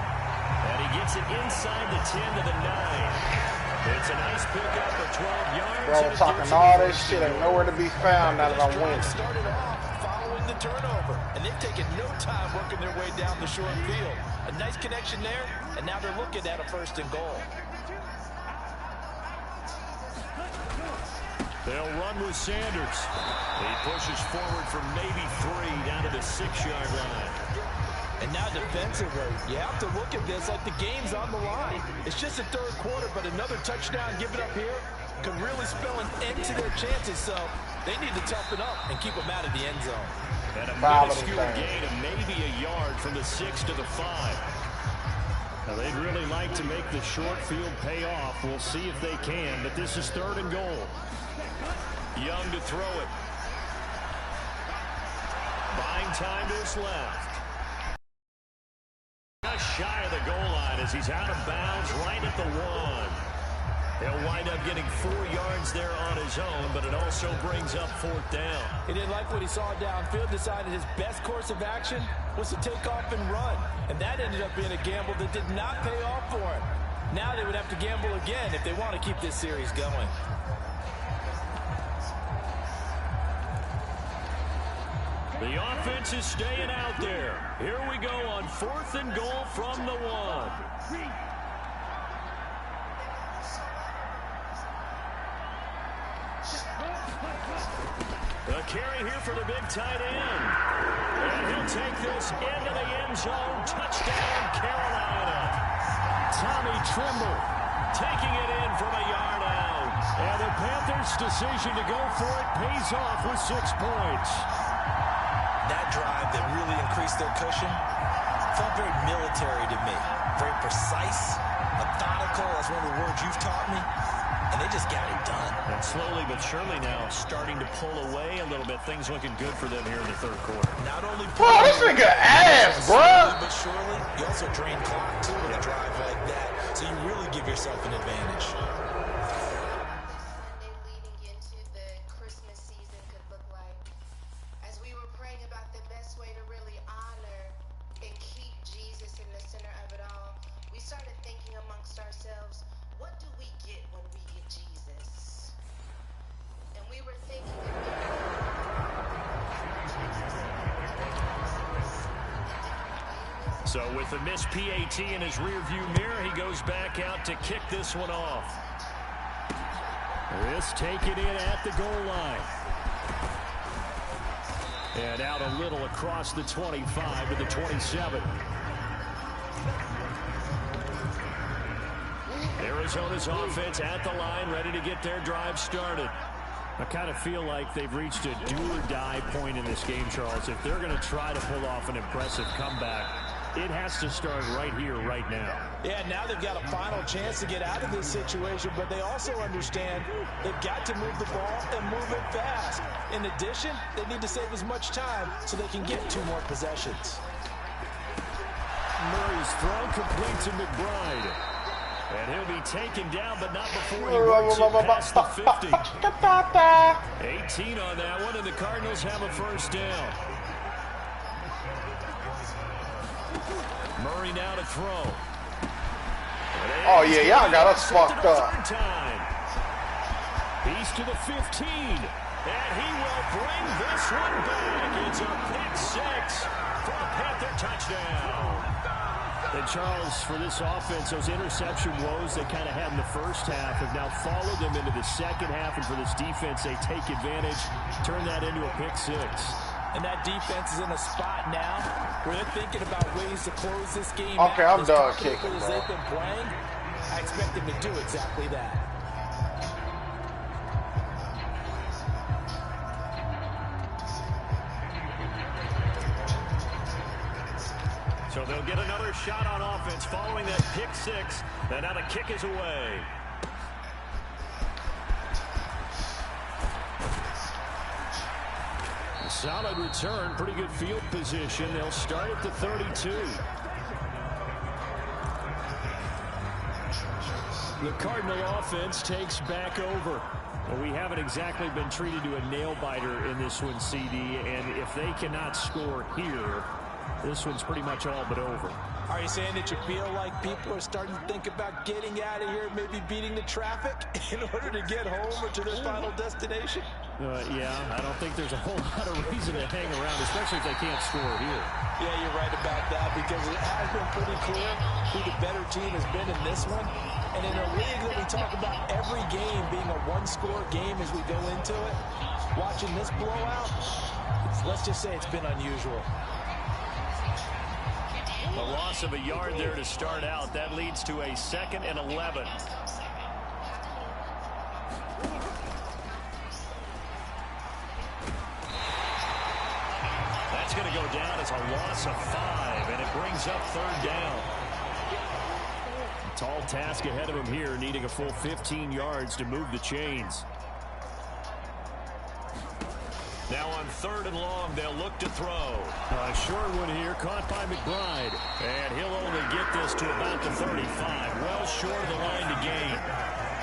S3: And he gets it inside the 10 to the 9. It's a nice pickup of 12 yards.
S5: Bro, I'm talking all this shit ain't nowhere to be found now that I'm winning.
S6: Started off following the turnover, and they've taken no time working their way down the short field. A nice connection there, and now they're looking at a 1st and goal.
S3: They'll run with Sanders. He pushes forward for maybe 3 down to the 6-yard line.
S6: And now defensively, you have to look at this like the game's on the line. It's just the third quarter, but another touchdown given up here could really spell an end to their chances. So they need to toughen up and keep them out of the end zone.
S3: And a minuscule gain of maybe a yard from the 6 to the 5. Now they'd really like to make the short field pay off. We'll see if they can, but this is 3rd and goal. Young to throw it. Buying time to his left. Just shy of the goal line as he's out of bounds right at the 1. He'll wind up getting 4 yards there on his own, but it also brings up 4th down.
S6: He didn't like what he saw downfield, decided his best course of action was to take off and run. And that ended up being a gamble that did not pay off for him. Now they would have to gamble again if they want to keep this series going.
S3: The offense is staying out there. Here we go on 4th and goal from the 1. A carry here for the big tight end. And he'll take this into the end zone. Touchdown, Carolina. Tommy Tremble taking it in from a yard out. And the Panthers' decision to go for it pays off with 6 points.
S6: That drive that really increased their cushion felt very military to me. Very precise, methodical, that's one of the words you've taught me. And they just got it done.
S3: And slowly but surely now starting to pull away a little bit. Things looking good for them here in the 3rd quarter.
S6: Not only
S5: this nigga ass, bro.
S6: Slowly but surely, you also drain clock too with a drive like that. So you really give yourself an advantage.
S3: So with the missed PAT in his rearview mirror, he goes back out to kick this one off. This taken in at the goal line. And out a little across the 25 to the 27. Arizona's offense at the line, ready to get their drive started. I kind of feel like they've reached a do-or-die point in this game, Charles. If they're going to try to pull off an impressive comeback, it has to start right here, right now.
S6: Yeah, now they've got a final chance to get out of this situation, but they also understand they've got to move the ball and move it fast. In addition, they need to save as much time so they can get 2 more possessions.
S3: Murray's throw complete to McBride. And he'll be taken down, but not before he works it past the 50. 18 on that one, and the Cardinals have a 1st down. Murray now to throw.
S5: Oh, yeah, y'all got us fucked up.
S3: He's to the 15. And he will bring this one back. It's a pick 6 for a Panther touchdown. And Charles, for this offense, those interception woes they kind of had in the first half have now followed them into the second half. And for this defense, they take advantage, turn that into a pick 6.
S6: And that defense is in a spot now where they're thinking about ways to close this game
S5: Okay,
S6: out.
S5: I'm done kicking,
S6: As
S5: bro.
S6: they've been playing, I expect them to do exactly that.
S3: So they'll get another shot on offense following that pick 6. And now the kick is away. Solid return, pretty good field position. They'll start at the 32. The Cardinal offense takes back over. Well, we haven't exactly been treated to a nail-biter in this one, CD, and if they cannot score here, this one's pretty much all but over.
S6: Are you saying that you feel like people are starting to think about getting out of here, maybe beating the traffic in order to get home or to their final destination?
S3: Yeah, I don't think there's a whole lot of reason to hang around, especially if they can't score here.
S6: Yeah, you're right about that, because it has been pretty clear who the better team has been in this one. And in a league that we talk about every game being a one-score game as we go into it, watching this blowout, let's just say it's been unusual.
S3: A loss of a yard there to start out. That leads to a 2nd and 11. That's going to go down as a loss of 5, and it brings up 3rd down. Tall task ahead of him here, needing a full 15 yards to move the chains. Now on 3rd and long, they'll look to throw. A short one here, caught by McBride. And he'll only get this to about the 35. Well short of the line to gain.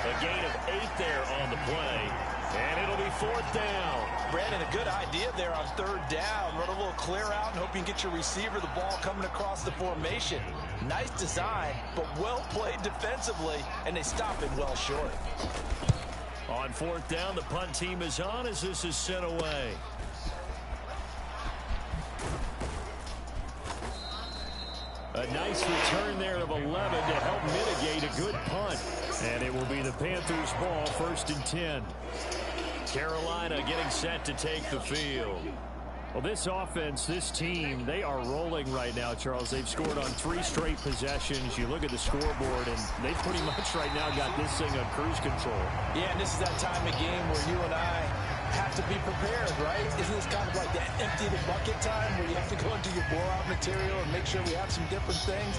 S3: A gain of 8 there on the play. And it'll be 4th down.
S6: Brandon, a good idea there on 3rd down. Run a little clear out and hope you can get your receiver the ball coming across the formation. Nice design, but well played defensively, and they stop it well short.
S3: On 4th down, the punt team is on as this is sent away. A nice return there of 11 to help mitigate a good punt. And it will be the Panthers' ball, 1st and 10. Carolina getting set to take the field. Well, this offense, this team, they are rolling right now, Charles. They've scored on 3 straight possessions. You look at the scoreboard, and they pretty much right now got this thing on cruise control.
S6: Yeah, and this is that time of game where you and I have to be prepared, right? Isn't this kind of like that empty the bucket time where you have to go into your blowout material and make sure we have some different things?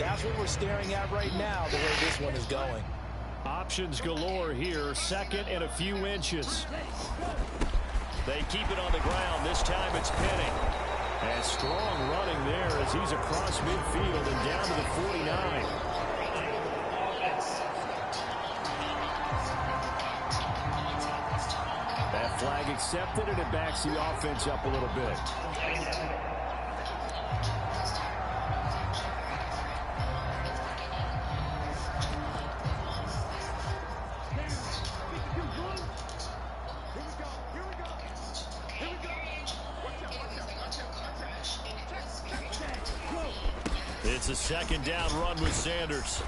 S6: That's what we're staring at right now, the way this one is going.
S3: Options galore here, 2nd and a few inches. They keep it on the ground. This time it's Penny. And strong running there as he's across midfield and down to the 49. That flag accepted, and it backs the offense up a little bit. It's a 2nd down run with Sanders.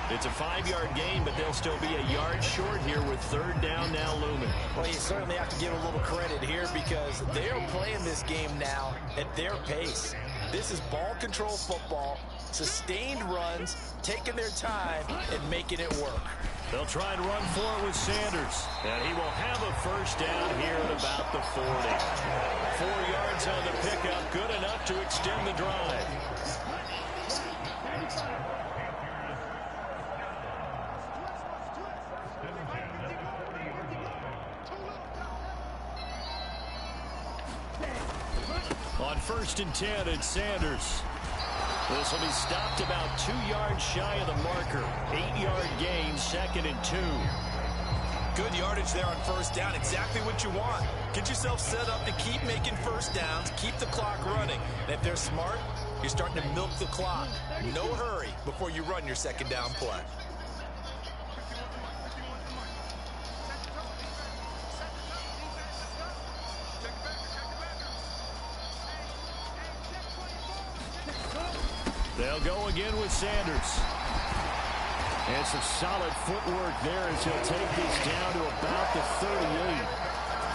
S3: It's a 5-yard gain, but they'll still be a yard short here with 3rd down now looming.
S6: Well, you certainly have to give a little credit here because they are playing this game now at their pace. This is ball control football, sustained runs, taking their time and making it work.
S3: They'll try and run for it with Sanders. And he will have a 1st down here at about the 40. 4 yards on the pickup, good enough to extend the drive. On 1st and 10, it's Sanders. This will be stopped about 2 yards shy of the marker. 8-yard gain, 2nd and 2.
S6: Good yardage there on 1st down. Exactly what you want. Get yourself set up to keep making 1st downs, keep the clock running. And if they're smart, you're starting to milk the clock. No hurry before you run your 2nd down play.
S3: They'll go again with Sanders. And some solid footwork there as he'll take this down to about the 38.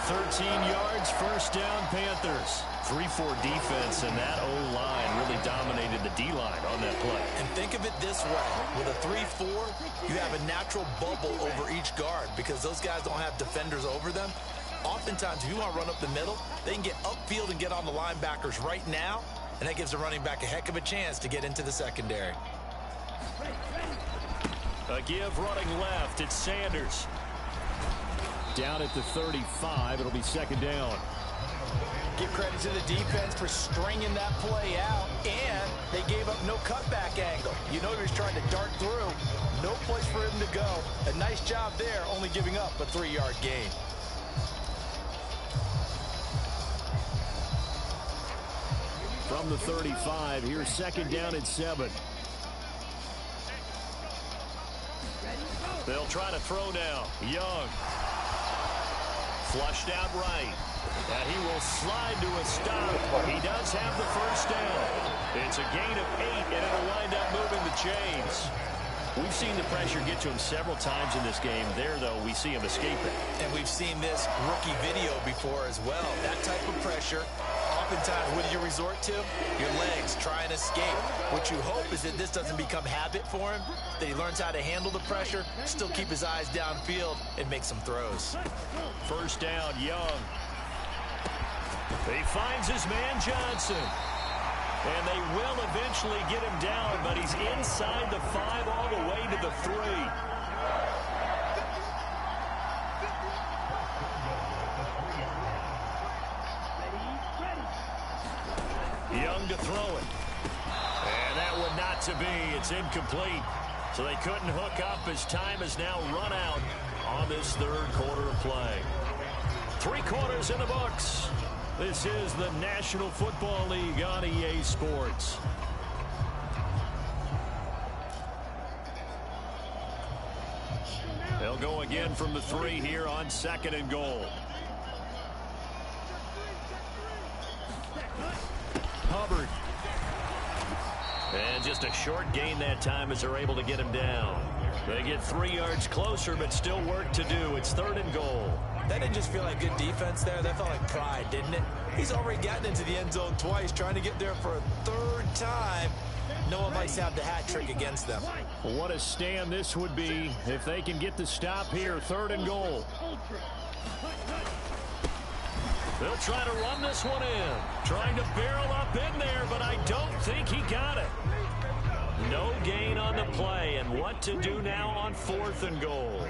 S3: 13 yards, 1st down, Panthers. 3-4 defense, and that O-line really dominated the D-line on that play.
S6: And think of it this way. With a 3-4, you have a natural bubble over each guard because those guys don't have defenders over them. Oftentimes, if you want to run up the middle, they can get upfield and get on the linebackers right now, and that gives the running back a heck of a chance to get into the secondary.
S3: A give running left. It's Sanders. Down at the 35. It'll be 2nd down.
S6: Give credit to the defense for stringing that play out, and they gave up no cutback angle. You know he was trying to dart through. No place for him to go. A nice job there, only giving up a 3-yard gain.
S3: From the 35, here's 2nd down and 7. They'll try to throw now. Young. Flushed out right. And he will slide to a stop. He does have the 1st down. It's a gain of 8, and it'll wind up moving the chains. We've seen the pressure get to him several times in this game. There, though, we see him escape it.
S6: And we've seen this rookie video before as well. That type of pressure, oftentimes, what do you resort to? Your legs try and escape. What you hope is that this doesn't become habit for him, that he learns how to handle the pressure, still keep his eyes downfield, and make some throws.
S3: First down, Young. He finds his man Johnson. And they will eventually get him down, but he's inside the 5 all the way to the 3. Young to throw it. And that one not to be. It's incomplete. So they couldn't hook up as time has now run out on this third quarter of play. 3 quarters in the books. This is the National Football League on EA Sports. They'll go again from the 3 here on 2nd and goal. Hubbard. And just a short gain that time as they're able to get him down. They get 3 yards closer, but still work to do. It's 3rd and goal.
S6: That didn't just feel like good defense there. That felt like pride, didn't it? He's already gotten into the end zone twice, trying to get there for a 3rd time. No one likes to have the hat trick against them.
S3: What a stand this would be if they can get the stop here. 3rd and goal. They'll try to run this one in. Trying to barrel up in there, but I don't think he got it. No gain on the play, and what to do now on 4th and goal.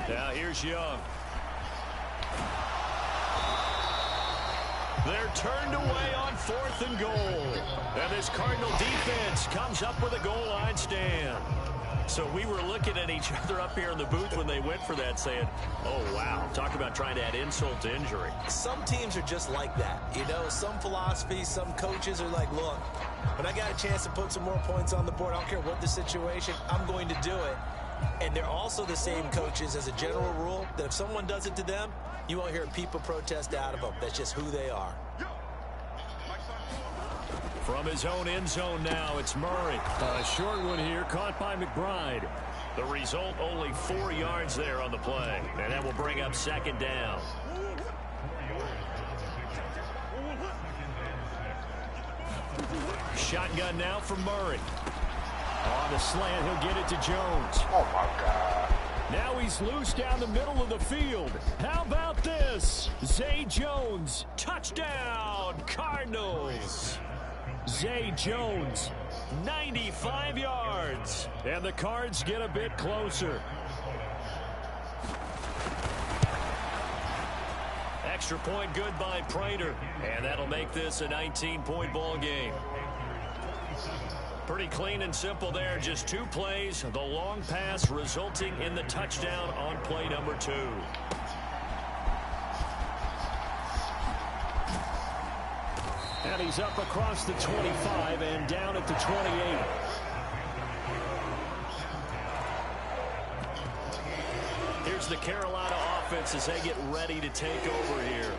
S3: Now here's Young. They're turned away on 4th and goal. And this Cardinal defense comes up with a goal line stand. So we were looking at each other up here in the booth when they went for that saying, oh, wow. Talk about trying to add insult to injury.
S6: Some teams are just like that. You know, some philosophies, some coaches are like, look, when I got a chance to put some more points on the board, I don't care what the situation, I'm going to do it. And they're also the same coaches as a general rule that if someone does it to them, you won't hear people protest out of them. That's just who they are.
S3: From his own end zone now, it's Murray. A short one here, caught by McBride. The result, only 4 yards there on the play. And that will bring up 2nd down. Shotgun now for Murray. On the slant, he'll get it to Jones.
S5: Oh, my God.
S3: Now he's loose down the middle of the field. How about this? Zay Jones, touchdown, Cardinals. Zay Jones, 95 yards. And the Cards get a bit closer. Extra point good by Prater. And that'll make this a 19-point ball game. Pretty clean and simple there. Just 2 plays. The long pass resulting in the touchdown on play number 2. And he's up across the 25 and down at the 28. Here's the Carolina offense as they get ready to take over here.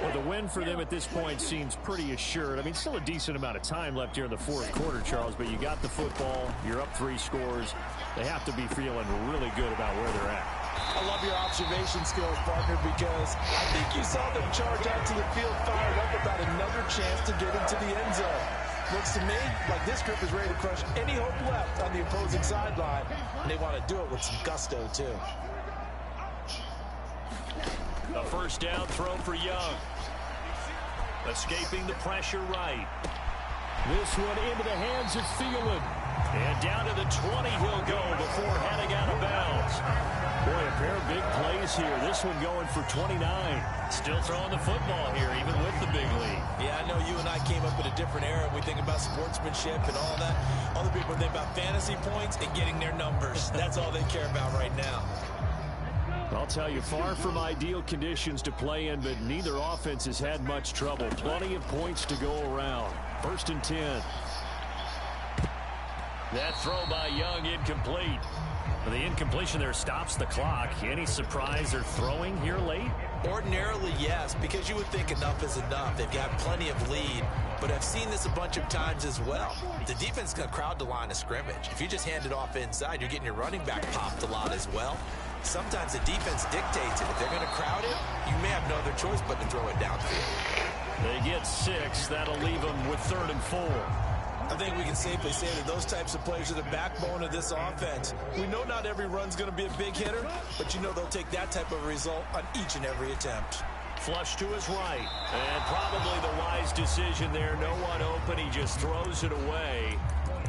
S3: Well, the win for them at this point seems pretty assured. I mean, still a decent amount of time left here in the 4th quarter, Charles, but you got the football. You're up 3 scores. They have to be feeling really good about where they're at.
S6: I love your observation skills, partner, because I think you saw them charge out to the field, fired up about another chance to get into the end zone. Looks to me like this group is ready to crush any hope left on the opposing sideline, and they want to do it with some gusto, too.
S3: A first down throw for Young. Escaping the pressure right. This one into the hands of Thielen. And down to the 20 he'll go before heading out of bounds. Boy, a pair of big plays here. This one going for 29. Still throwing the football here, even with the big lead.
S6: Yeah, I know you and I came up in a different era. We think about sportsmanship and all that. Other people think about fantasy points and getting their numbers. That's all they care about right now.
S3: I'll tell you, far from ideal conditions to play in, but neither offense has had much trouble. Plenty of points to go around. 1st and 10. That throw by Young incomplete. The incompletion there stops the clock. Any surprise they're throwing here late?
S6: Ordinarily, yes, because you would think enough is enough. They've got plenty of lead, but I've seen this a bunch of times as well. The defense is going to crowd the line of scrimmage. If you just hand it off inside, you're getting your running back popped a lot as well. Sometimes the defense dictates it. If they're going to crowd it, you may have no other choice but to throw it downfield.
S3: They get 6. That'll leave them with 3rd and 4.
S6: I think we can safely say that those types of plays are the backbone of this offense. We know not every run's going to be a big hitter, but you know they'll take that type of result on each and every attempt.
S3: Flush to his right, and probably the wise decision there. No one open. He just throws it away,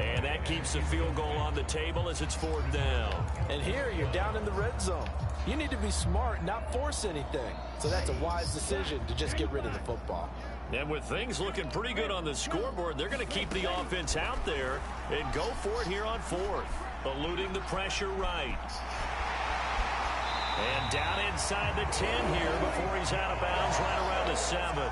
S3: and that keeps the field goal on the table as it's 4th down.
S6: And here you're down in the red zone. You need to be smart, not force anything. So that's a wise decision to just get rid of the football.
S3: And with things looking pretty good on the scoreboard, they're going to keep the offense out there and go for it here on 4th. Eluding the pressure right. And down inside the 10 here before he's out of bounds right around the 7.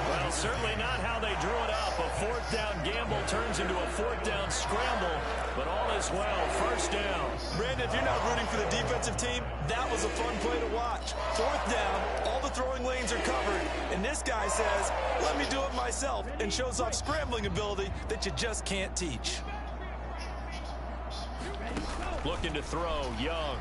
S3: Well, certainly not how they drew it up. A 4th down gamble turns into a 4th down scramble, but all is well. 1st down.
S6: Brandon, if you're not rooting for the defensive team, that was a fun play to watch. 4th down, all the throwing lanes are covered, and this guy says, let me do it myself, and shows off scrambling ability that you just can't teach.
S3: Looking to throw, Young.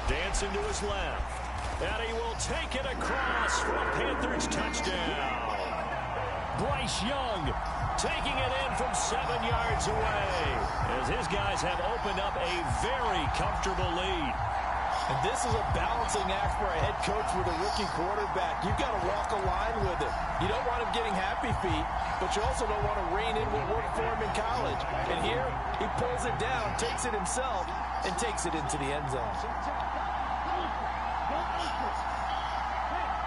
S3: Dancing to his left. And he will take it across for a Panthers touchdown. Bryce Young taking it in from 7 yards away as his guys have opened up a very comfortable lead.
S6: And this is a balancing act for a head coach with a rookie quarterback. You've got to walk a line with him. You don't want him getting happy feet, but you also don't want to rein in what worked for him in college. And here, he pulls it down, takes it himself, and takes it into the end zone.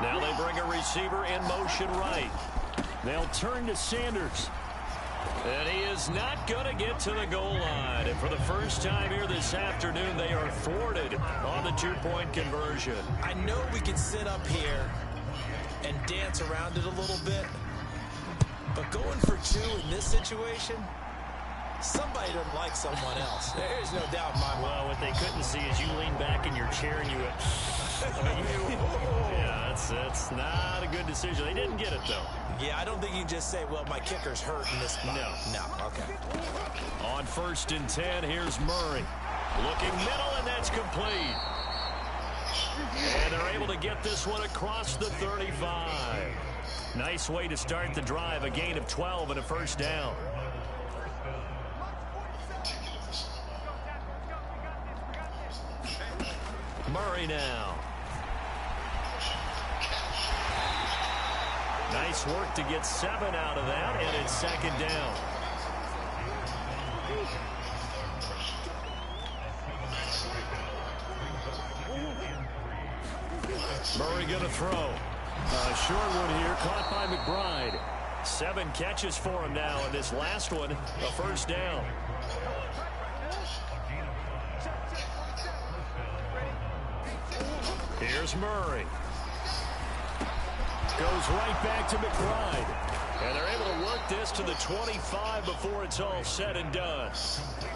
S3: Now they bring a receiver in motion right. They'll turn to Sanders. And he is not going to get to the goal line. And for the first time here this afternoon, they are thwarted on the 2-point conversion.
S6: I know we can sit up here and dance around it a little bit, but going for 2 in this situation, somebody doesn't like someone else. There's no doubt in my mind.
S3: Well, what they couldn't see is you lean back in your chair and you went, yeah, that's not a good decision. They didn't get it, though.
S6: Yeah, I don't think you can just say, well, my kicker's hurt in this spot. No, okay.
S3: On 1st and 10, here's Murray. Looking middle, and that's complete. And they're able to get this one across the 35. Nice way to start the drive, a gain of 12 and a 1st down. Murray now. Nice work to get 7 out of that, and it's 2nd down. Murray going to throw. A short one here, caught by McBride. 7 catches for him now, and this last one, a 1st down. Here's Murray. Goes right back to McBride. And they're able to work this to the 25 before it's all said and done.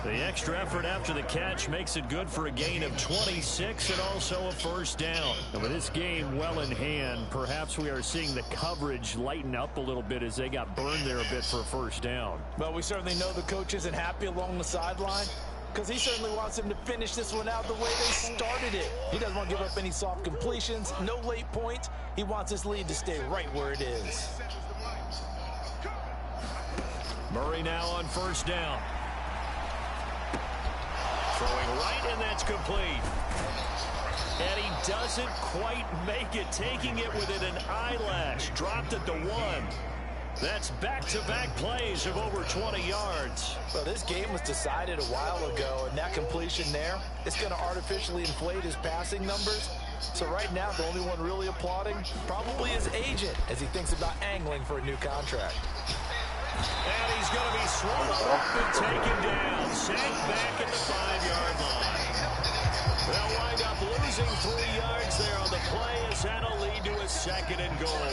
S3: The extra effort after the catch makes it good for a gain of 26 and also a 1st down. And with this game well in hand, perhaps we are seeing the coverage lighten up a little bit as they got burned there a bit for a 1st down.
S6: Well, we certainly know the coach isn't happy along the sideline, because he certainly wants him to finish this one out the way they started it. He doesn't want to give up any soft completions, no late points. He wants his lead to stay right where it is.
S3: Murray now on 1st down. Throwing right, and that's complete. And he doesn't quite make it, taking it within an eyelash. Dropped at the 1. That's back-to-back plays of over 20 yards.
S6: Well, this game was decided a while ago, and that completion there is going to artificially inflate his passing numbers. So right now, the only one really applauding probably his agent as he thinks about angling for a new contract.
S3: And he's going to be swallowed up and taken down. Sacked back at the 5-yard line. They'll wind up losing 3 yards there on the play as that'll lead to a 2nd and goal.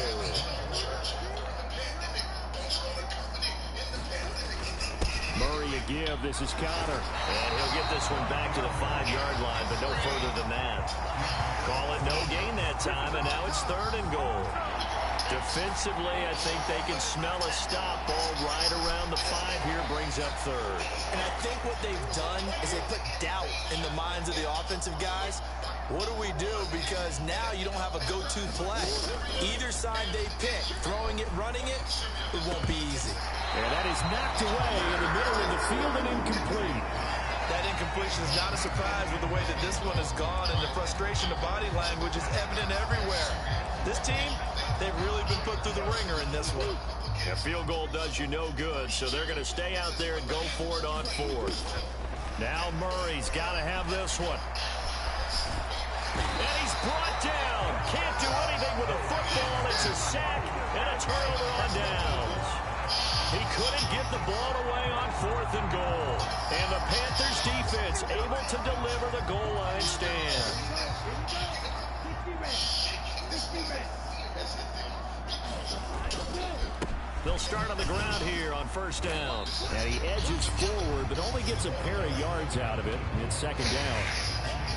S3: Murray a give. This is Connor. And he'll get this one back to the 5-yard line, but no further than that. Call it no gain time, and now it's 3rd and goal. Defensively, I think they can smell a stop. Ball right around the 5 here, brings up 3rd.
S6: And I think what they've done is they put doubt in the minds of the offensive guys. What do we do? Because now you don't have a go-to play. Either side they pick, throwing it, running it, it won't be easy.
S3: And that is knocked away in the middle of the field and incomplete.
S6: That incompletion is not a surprise with the way that this one has gone, and the frustration of body language is evident everywhere. This team, they've really been put through the ringer in this one.
S3: A field goal does you no good, so they're going to stay out there and go for it on 4th. Now Murray's got to have this one. And he's brought down. Can't do anything with a football. It's a sack and a turnover on downs. He couldn't get the ball away on 4th and goal. And the Panthers defense able to deliver the goal line stand. They'll start on the ground here on 1st down. And he edges forward, but only gets a pair of yards out of it. It's 2nd down.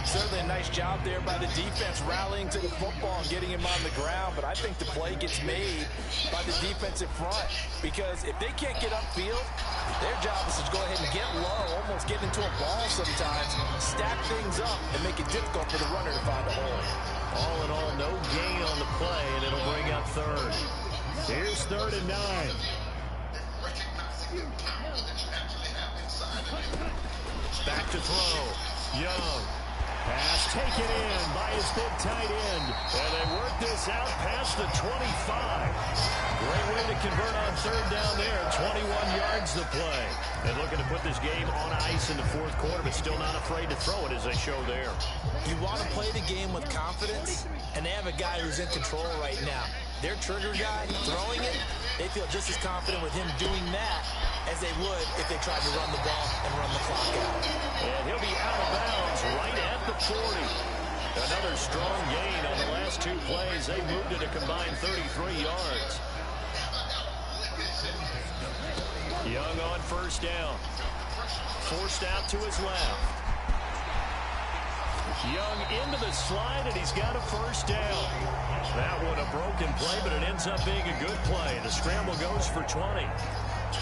S6: Certainly a nice job there by the defense rallying to the football and getting him on the ground, but I think the play gets made by the defensive front, because if they can't get upfield, their job is to go ahead and get low, almost get into a ball sometimes, stack things up, and make it difficult for the runner to find a hole.
S3: All in all, no gain on the play, and it'll bring up 3rd. Here's 3rd and 9. Back to throw. Young. Pass taken in by his big tight end. And they work this out past the 25. Great way to convert on 3rd down there. 21 yards to play. And looking to put this game on ice in the 4th quarter, but still not afraid to throw it as they show there.
S6: You want to play the game with confidence, and they have a guy who's in control right now. Their trigger guy, throwing it, they feel just as confident with him doing that as they would if they tried to run the ball and run the clock out.
S3: And he'll be out of bounds right at the 40. Another strong gain on the last 2 plays. They moved it a combined 33 yards. Young on 1st down. Forced out to his left. Young into the slide, and he's got a 1st down. That one a broken play, but it ends up being a good play. The scramble goes for 20.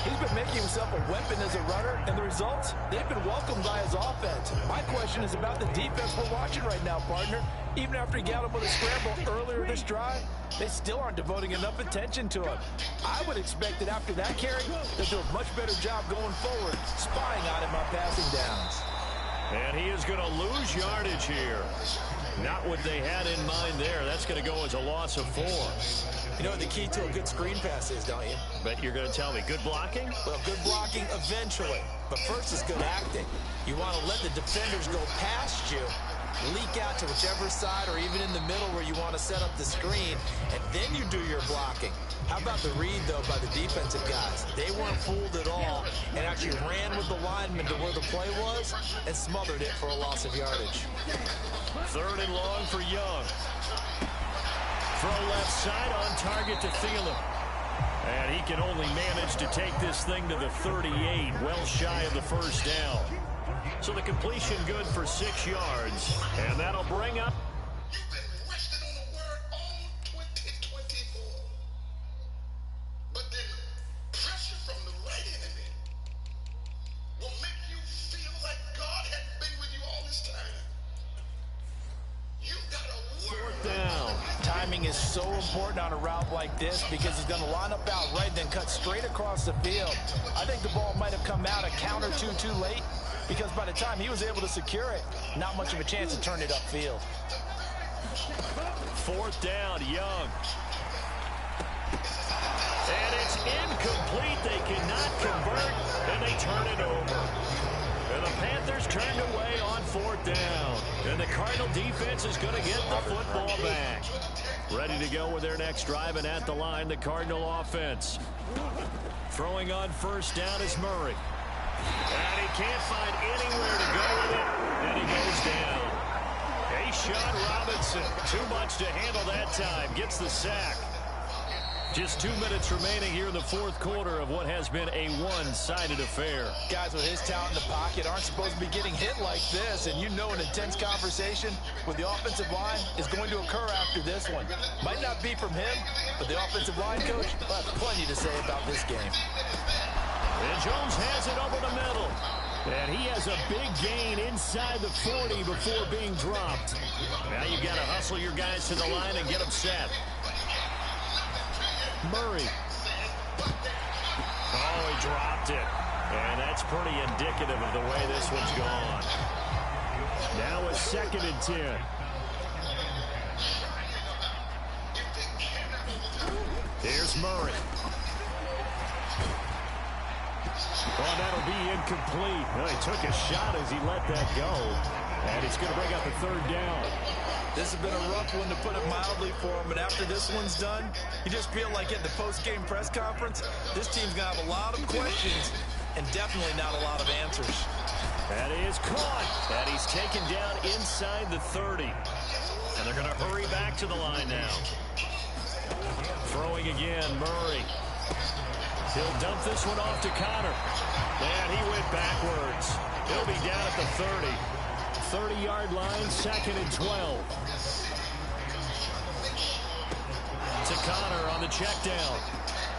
S6: He's been making himself a weapon as a runner, and the results, they've been welcomed by his offense. My question is about the defense we're watching right now, partner. Even after he got him with a scramble earlier this drive, they still aren't devoting enough attention to him. I would expect that after that carry, they'll do a much better job going forward, spying on him on passing downs.
S3: And he is going to lose yardage here. Not what they had in mind there. That's going to go as a loss of 4.
S6: You know what the key to a good screen pass is, don't you?
S3: Bet you're going to tell me. Good blocking?
S6: Well, good blocking eventually. But first is good acting. You want to let the defenders go past you, leak out to whichever side or even in the middle where you want to set up the screen, and then you do your blocking. How about the read, though, by the defensive guys? They weren't fooled at all and actually ran with the lineman to where the play was and smothered it for a loss of yardage.
S3: 3rd and long for Young. Throw left side on target to Thielen. And he can only manage to take this thing to the 38, well shy of the 1st down. So the completion good for 6 yards, and that'll bring up.
S1: You've been resting on the word all 2024. But then pressure from the right enemy will make you feel like God had been with you all this time. You got a word.
S3: 4th down.
S6: Timing is so important on a route like this because he's going to line up out right, then cut straight across the field. I think the ball might have come out a count or two too late, because by the time he was able to secure it, not much of a chance to turn it upfield.
S3: 4th down, Young. And it's incomplete. They cannot convert, and they turn it over. And the Panthers turned away on 4th down. And the Cardinal defense is going to get the football back. Ready to go with their next drive, and at the line, the Cardinal offense. Throwing on 1st down is Murray. And he can't find anywhere to go with it, and he goes down. Sean Robinson, too much to handle that time, gets the sack. Just 2 minutes remaining here in the fourth quarter of what has been a one-sided affair.
S6: Guys with his talent in the pocket aren't supposed to be getting hit like this, and you know an intense conversation with the offensive line is going to occur after this one. Might not be from him, but the offensive line coach will have plenty to say about this game.
S3: And Jones has it over the middle. And he has a big gain inside the 40 before being dropped. Now you've got to hustle your guys to the line and get them set. Murray. Oh, he dropped it. And that's pretty indicative of the way this one's gone. Now a 2nd and 10. Here's Murray. Oh, that'll be incomplete. Well, he took a shot as he let that go. And he's going to bring up a 3rd down.
S6: This has been a rough one, to put it mildly, for him. But after this one's done, you just feel like at the post-game press conference, this team's going to have a lot of questions and definitely not a lot of answers.
S3: That is caught. And he's taken down inside the 30. And they're going to hurry back to the line now. Throwing again, Murray. He'll dump this one off to Connor. And he went backwards. He'll be down at the 30. 30-yard line, 2nd and 12. To Connor on the check down.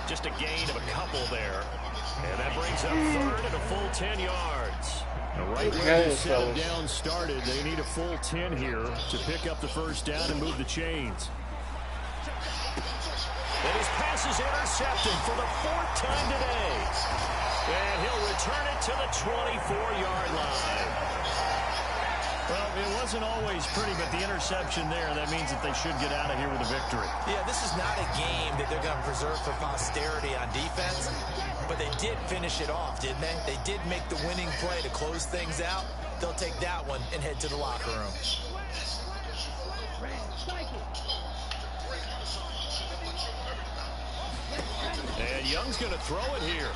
S3: Just a gain of a couple there. And that brings up 3rd and a full 10 yards. Now right where this set down started, they need a full 10 here to pick up the 1st down and move the chains. And his pass is intercepted for the 4th time today. And he'll return it to the 24-yard line. Well, it wasn't always pretty, but the interception there, that means that they should get out of here with a victory.
S6: Yeah, this is not a game that they're going to preserve for posterity on defense, but they did finish it off, didn't they? They did make the winning play to close things out. They'll take that one and head to the locker room.
S3: And Young's going to throw it here.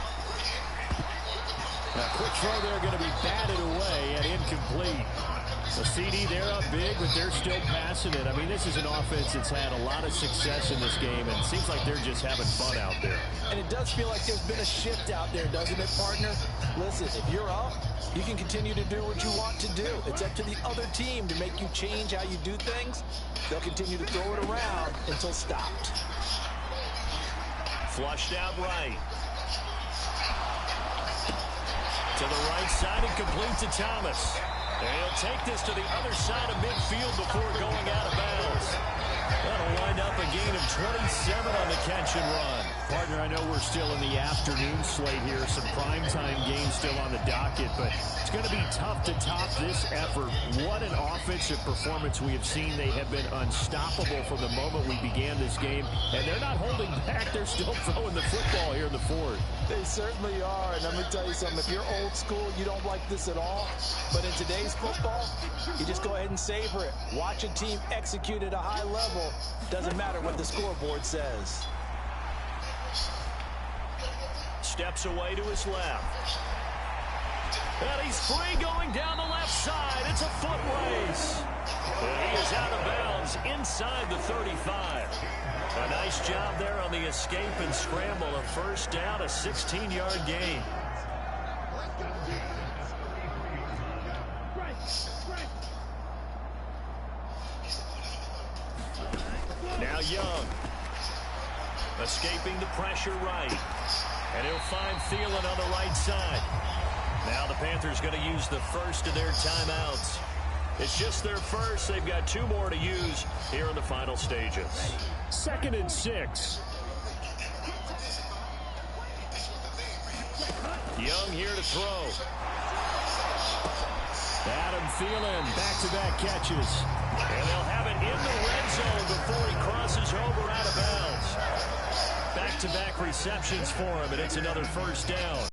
S3: A quick throw there going to be batted away and incomplete. The CD, they're up big, but they're still passing it. I mean, this is an offense that's had a lot of success in this game, and it seems like they're just having fun out there.
S6: And it does feel like there's been a shift out there, doesn't it, partner? Listen, if you're up, you can continue to do what you want to do. It's up to the other team to make you change how you do things. They'll continue to throw it around until stopped.
S3: Flushed out right. To the right side and complete to Thomas. And he'll take this to the other side of midfield before going out of bounds. That'll wind up a gain of 27 on the catch and run. Partner, I know we're still in the afternoon slate here. Some primetime games still on the docket, but it's going to be tough to top this effort. What an offensive performance we have seen. They have been unstoppable from the moment we began this game, and they're not holding back. They're still throwing the football here in the fourth.
S6: They certainly are, and let me tell you something. If you're old school, you don't like this at all. But in today's football, you just go ahead and savor it. Watch a team execute at a high level. Doesn't matter what the scoreboard says.
S3: Steps away to his left. And he's free going down the left side. It's a foot race. And he is out of bounds inside the 35. A nice job there on the escape and scramble. A 1st down, a 16-yard gain. Now Young. Escaping the pressure right. And he'll find Thielen on the right side. Now the Panthers going to use the first of their timeouts. It's just their first. They've got 2 more to use here in the final stages. 2nd and 6. Young here to throw. Adam Thielen, back-to-back catches. And they'll have it in the red zone before he crosses over out of bounds. Back-to-back receptions for him, and it's another 1st down.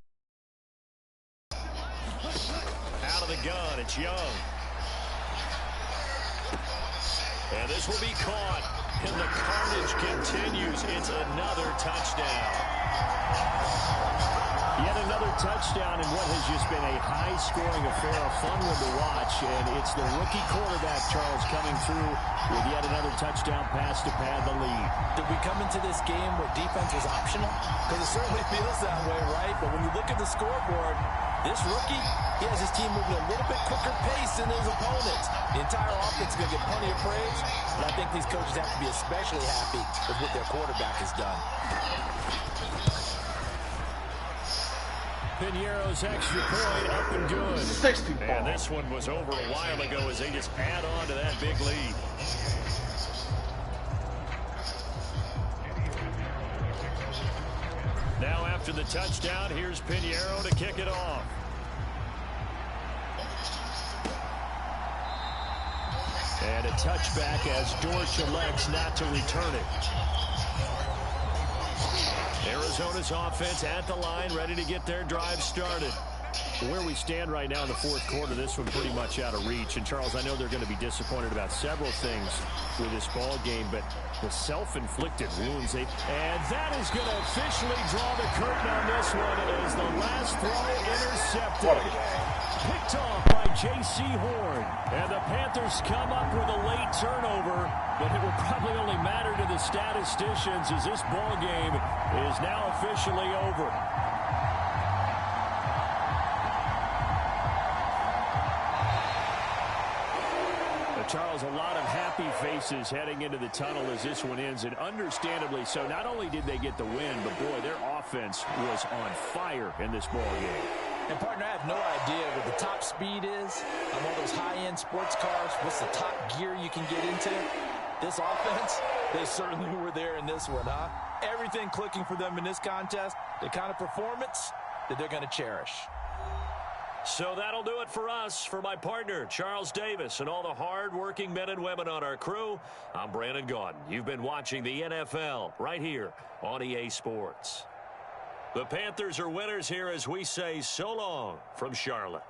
S3: Out of the gun, it's Young. And this will be caught, and the carnage continues. It's another touchdown. Yet another touchdown in what has just been a high-scoring affair, a fun one to watch. And it's the rookie quarterback, Charles, coming through with yet another touchdown pass to pad the lead.
S6: Did we come into this game where defense was optional? Because it certainly feels that way, right? But when you look at the scoreboard, this rookie, he has his team moving a little bit quicker pace than his opponents. The entire offense is going to get plenty of praise, but I think these coaches have to be especially happy with what their quarterback has done.
S3: Piñeiro's extra point up and good.
S5: 60 points.
S3: And this one was over a while ago as they just add on to that big lead. Now after the touchdown, here's Piñeiro to kick it off. And a touchback as Dortch elects not to return it. Arizona's offense at the line, ready to get their drive started. Where we stand right now in the fourth quarter, this one pretty much out of reach. And, Charles, I know they're going to be disappointed about several things with this ball game, but the self-inflicted wounds. And that is going to officially draw the curtain on this one as the last throw intercepted. Picked off by J.C. Horn. And the Panthers come up with a late turnover, but it will probably only matter to the statisticians as this ball game is now officially over. Charles, a lot of happy faces heading into the tunnel as this one ends, and understandably so. Not only did they get the win, but, boy, their offense was on fire in this ball game.
S6: And, partner, I have no idea what the top speed is on all those high-end sports cars. What's the top gear you can get into? This offense, they certainly were there in this one, huh? Everything clicking for them in this contest, the kind of performance that they're going to cherish.
S3: So that'll do it for us. For my partner, Charles Davis, and all the hard-working men and women on our crew, I'm Brandon Gaudin. You've been watching the NFL right here on EA Sports. The Panthers are winners here as we say so long from Charlotte.